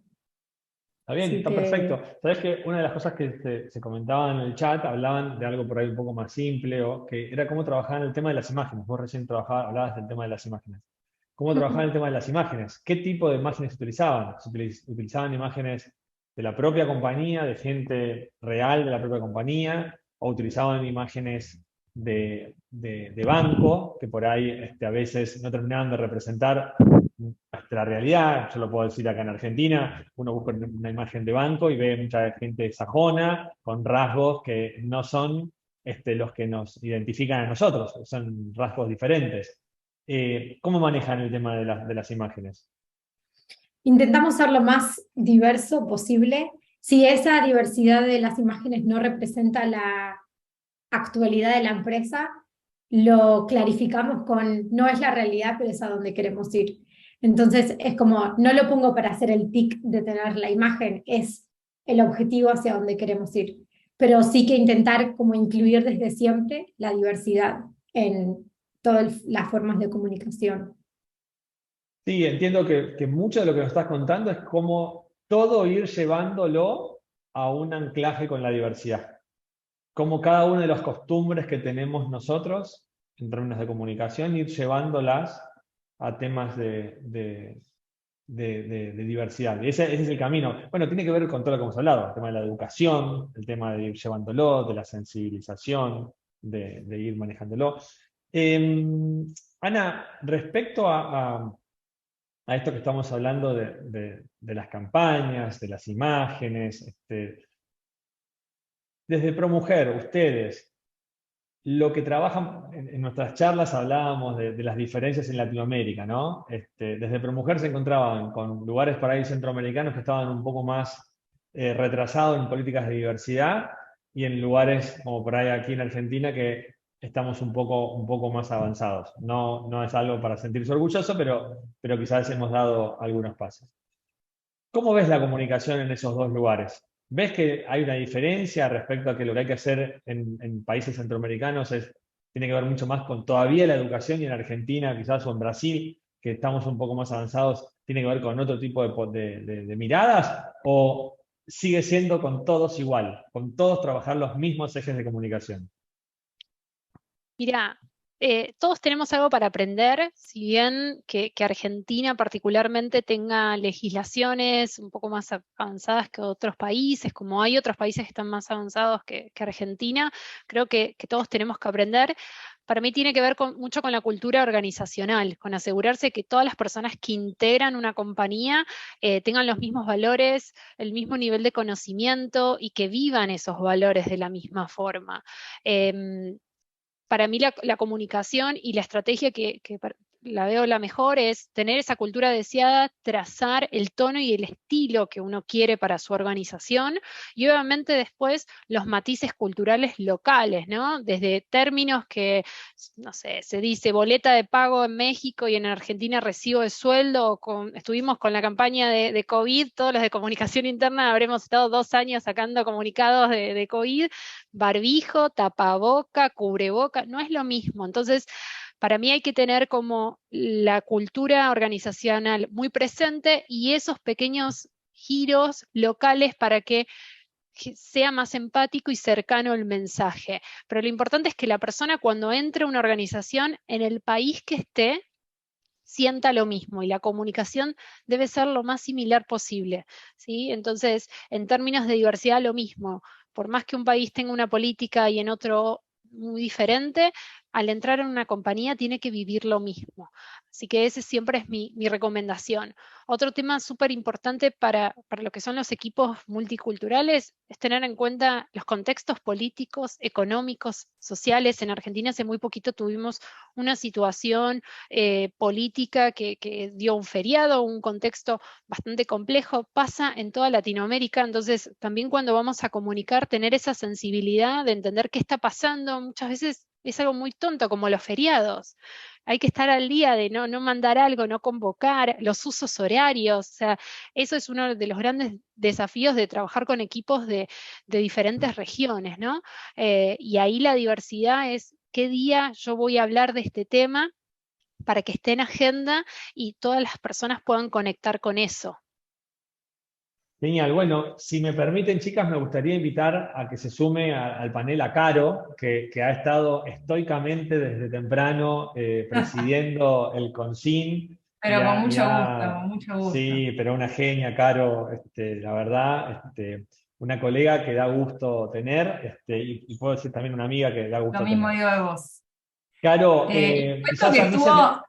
Está bien, Si está perfecto. Sabes que una de las cosas que se comentaban en el chat, hablaban de algo por ahí un poco más simple, o que era cómo trabajaban el tema de las imágenes. Vos recién hablabas del tema de las imágenes. ¿Cómo trabajaban el tema de las imágenes? ¿Qué tipo de imágenes utilizaban? ¿Utilizaban imágenes de la propia compañía, de gente real de la propia compañía? ¿O utilizaban imágenes de banco, que por ahí a veces no terminaban de representar la realidad. Yo lo puedo decir acá en Argentina, uno busca una imagen de banco y ve mucha gente sajona, con rasgos que no son los que nos identifican a nosotros, son rasgos diferentes. ¿Cómo manejan el tema de las imágenes? Intentamos ser lo más diverso posible. Si esa diversidad de las imágenes no representa la actualidad de la empresa, lo clarificamos con no es la realidad, pero es a donde queremos ir. Entonces es como, no lo pongo para hacer el tic de tener la imagen, es el objetivo hacia donde queremos ir. Pero sí que intentar como incluir desde siempre la diversidad en todas las formas de comunicación. Sí, entiendo que mucho de lo que nos estás contando es cómo todo ir llevándolo a un anclaje con la diversidad. Cómo cada una de las costumbres que tenemos nosotros, en términos de comunicación, ir llevándolas a temas de diversidad. Y ese es el camino. Bueno, tiene que ver con todo lo que hemos hablado, el tema de la educación, el tema de ir llevándolo, de la sensibilización, de ir manejándolo. Ana, respecto a esto que estamos hablando de las campañas, de las imágenes, desde ProMujer, ustedes, lo que trabajan, en nuestras charlas hablábamos de las diferencias en Latinoamérica, ¿no? Desde ProMujer se encontraban con lugares por ahí centroamericanos que estaban un poco más retrasados en políticas de diversidad y en lugares como por ahí aquí en Argentina que estamos un poco más avanzados. No es algo para sentirse orgulloso, pero quizás hemos dado algunos pasos. ¿Cómo ves la comunicación en esos dos lugares? ¿Ves que hay una diferencia respecto a que lo que hay que hacer en países centroamericanos tiene que ver mucho más con todavía la educación y en Argentina quizás o en Brasil, que estamos un poco más avanzados, tiene que ver con otro tipo de miradas? ¿O sigue siendo con todos igual, con todos trabajar los mismos ejes de comunicación? Mira, todos tenemos algo para aprender, si bien que Argentina particularmente tenga legislaciones un poco más avanzadas que otros países, como hay otros países que están más avanzados que Argentina, creo que todos tenemos que aprender. Para mí tiene que ver mucho con la cultura organizacional, con asegurarse que todas las personas que integran una compañía tengan los mismos valores, el mismo nivel de conocimiento y que vivan esos valores de la misma forma. Para mí la comunicación y la estrategia que la veo la mejor es tener esa cultura deseada, trazar el tono y el estilo que uno quiere para su organización y obviamente después los matices culturales locales, ¿no? Desde términos que, no sé, se dice boleta de pago en México y en Argentina recibo de sueldo, estuvimos con la campaña de COVID, todos los de comunicación interna habremos estado 2 años sacando comunicados de COVID, barbijo, tapaboca, cubreboca, no es lo mismo. Entonces, para mí hay que tener como la cultura organizacional muy presente y esos pequeños giros locales para que sea más empático y cercano el mensaje. Pero lo importante es que la persona cuando entre a una organización en el país que esté, sienta lo mismo y la comunicación debe ser lo más similar posible, ¿sí? Entonces, en términos de diversidad, lo mismo. Por más que un país tenga una política y en otro muy diferente, al entrar en una compañía tiene que vivir lo mismo. Así que ese siempre es mi recomendación. Otro tema súper importante para lo que son los equipos multiculturales es tener en cuenta los contextos políticos, económicos, sociales. En Argentina hace muy poquito tuvimos una situación política que dio un feriado, un contexto bastante complejo, pasa en toda Latinoamérica, entonces también cuando vamos a comunicar, tener esa sensibilidad de entender qué está pasando, muchas veces es algo muy tonto como los feriados. Hay que estar al día de no mandar algo, no convocar, los usos horarios, o sea, eso es uno de los grandes desafíos de trabajar con equipos de diferentes regiones, ¿no? Y ahí la diversidad es qué día yo voy a hablar de este tema para que esté en agenda y todas las personas puedan conectar con eso. Genial. Bueno, si me permiten, chicas, me gustaría invitar a que se sume al panel a Caro, que ha estado estoicamente desde temprano presidiendo el CONCIN. Pero con mucho gusto. Sí, pero una genia, Caro, la verdad. una colega que da gusto tener, y puedo decir también una amiga que da gusto Lo mismo tener. digo de vos. Caro, Cuento quizás que a mí se me... estuvo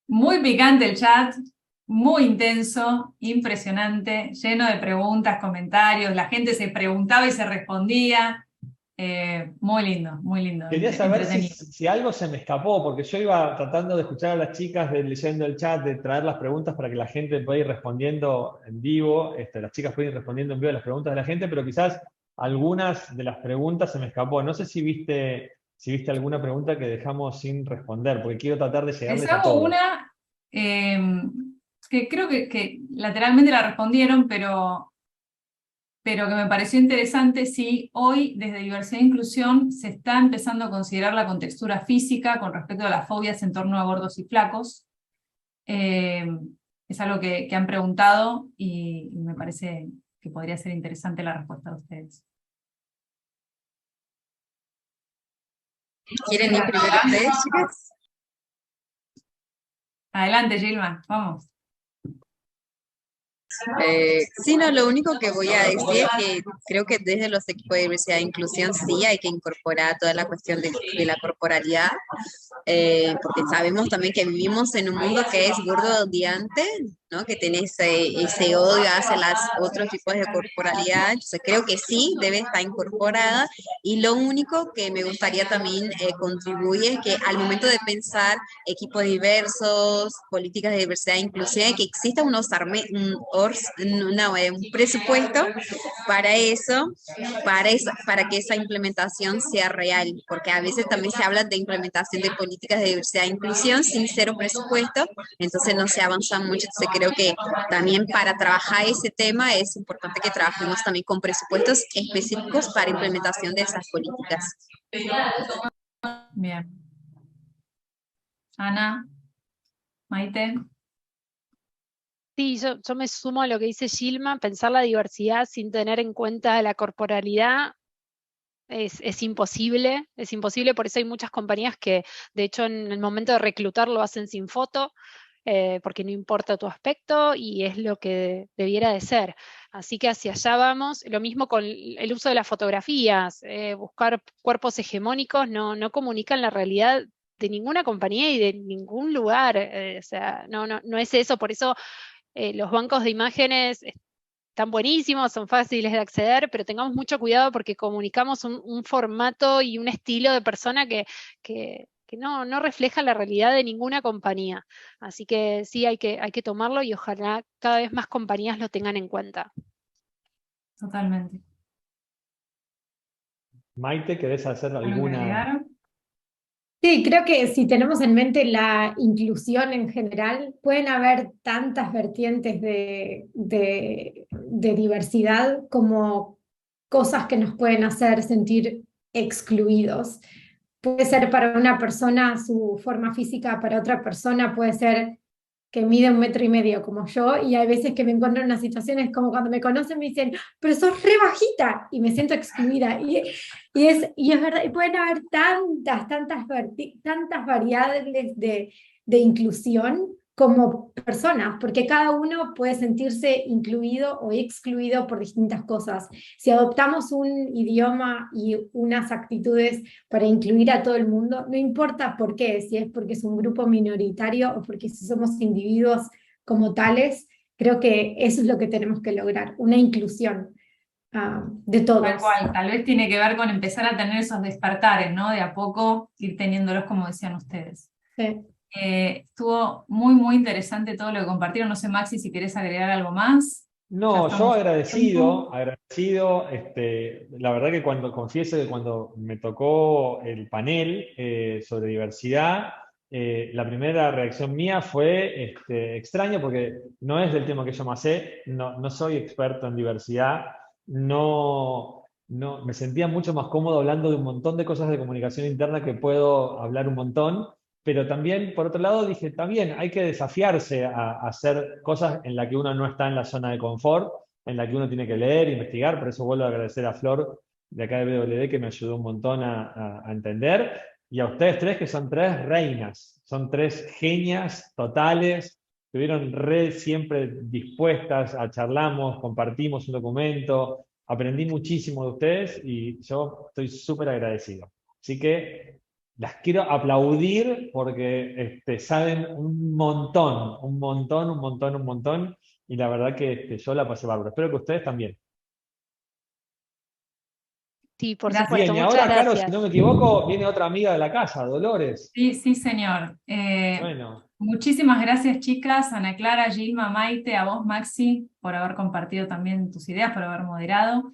muy picante el chat, muy intenso, impresionante, lleno de preguntas, comentarios, la gente se preguntaba y se respondía. Muy lindo, Quería saber entretenido. si algo se me escapó, porque yo iba tratando de escuchar a las chicas, leyendo el chat, de traer las preguntas para que la gente pueda ir respondiendo en vivo, las chicas pueden ir respondiendo en vivo a las preguntas de la gente, pero quizás algunas de las preguntas se me escapó. No sé si viste alguna pregunta que dejamos sin responder, porque quiero tratar de Les llegarles a hago todos. una que creo que lateralmente la respondieron, pero que me pareció interesante si hoy desde Diversidad e Inclusión se está empezando a considerar la contextura física con respecto a las fobias en torno a gordos y flacos. Es algo que han preguntado y me parece que podría ser interesante la respuesta de ustedes. ¿Quieren ir primero ustedes, chicas? Adelante, Gilma, vamos. Sí, no, lo único que voy a decir es que creo que desde los equipos de diversidad e inclusión sí hay que incorporar toda la cuestión de la corporalidad, porque sabemos también que vivimos en un mundo que es gordo odiante, ¿no? Que tiene ese odio hacia los otros tipos de corporalidad. Entonces creo que sí debe estar incorporada, y lo único que me gustaría también contribuir es que al momento de pensar equipos diversos, políticas de diversidad e inclusión, que exista un presupuesto para eso, para que esa implementación sea real, porque a veces también se habla de implementación de políticas de diversidad e inclusión sin cero presupuesto, entonces no se avanza mucho. Entonces creo que también para trabajar ese tema es importante que trabajemos también con presupuestos específicos para implementación de esas políticas. Bien. Ana, Maite. Sí, yo me sumo a lo que dice Gilma. Pensar la diversidad sin tener en cuenta la corporalidad es imposible, por eso hay muchas compañías que de hecho en el momento de reclutar lo hacen sin foto, porque no importa tu aspecto y es lo que debiera de ser. Así que hacia allá vamos. Lo mismo con el uso de las fotografías, buscar cuerpos hegemónicos no comunican la realidad de ninguna compañía y de ningún lugar, o sea, no es eso. Por eso los bancos de imágenes están buenísimos, son fáciles de acceder, pero tengamos mucho cuidado porque comunicamos un formato y un estilo de persona que no refleja la realidad de ninguna compañía. Así que sí, hay que tomarlo y ojalá cada vez más compañías lo tengan en cuenta. Totalmente. Maite, ¿querés hacer ¿Algo que alguna? agregar? Sí, creo que si tenemos en mente la inclusión en general, pueden haber tantas vertientes de diversidad como cosas que nos pueden hacer sentir excluidos. Puede ser para una persona su forma física, para otra persona puede ser que mide 1,5 metros como yo, y hay veces que me encuentro en unas situaciones como cuando me conocen me dicen, pero sos re bajita, y me siento excluida, y es verdad, y pueden haber tantas variables de inclusión como personas, porque cada uno puede sentirse incluido o excluido por distintas cosas. Si adoptamos un idioma y unas actitudes para incluir a todo el mundo, no importa por qué, si es porque es un grupo minoritario o porque si somos individuos como tales, creo que eso es lo que tenemos que lograr, una inclusión de todos. Tal cual, tal vez tiene que ver con empezar a tener esos despertares, ¿no? De a poco ir teniéndolos, como decían ustedes. Sí. Estuvo muy interesante todo lo que compartieron. No sé, Maxi, si querés agregar algo más. No, Ya yo estamos agradecido, la verdad que confieso que cuando me tocó el panel sobre diversidad, la primera reacción mía fue extraño, porque no es del tema que yo más sé, no soy experto en diversidad, me sentía mucho más cómodo hablando de un montón de cosas de comunicación interna que puedo hablar un montón. Pero también, por otro lado, dije, también hay que desafiarse a hacer cosas en las que uno no está en la zona de confort, en la que uno tiene que leer, investigar. Por eso vuelvo a agradecer a Flor de acá de BWD, que me ayudó un montón a entender. Y a ustedes tres, que son tres reinas, son tres genias totales, estuvieron siempre dispuestas a charlamos, compartimos un documento, aprendí muchísimo de ustedes y yo estoy súper agradecido. Así que las quiero aplaudir porque saben un montón, un montón, un montón, un montón, y la verdad que yo la pasé bárbaro. Espero que ustedes también. Sí, por Gracias. supuesto, Bien, y muchas ahora, Caro, si gracias. no me equivoco, viene otra amiga de la casa, Dolores. Sí, sí, señor. Bueno, Muchísimas gracias, chicas, Ana Clara, Gilma, Maite, a vos, Maxi, por haber compartido también tus ideas, por haber moderado.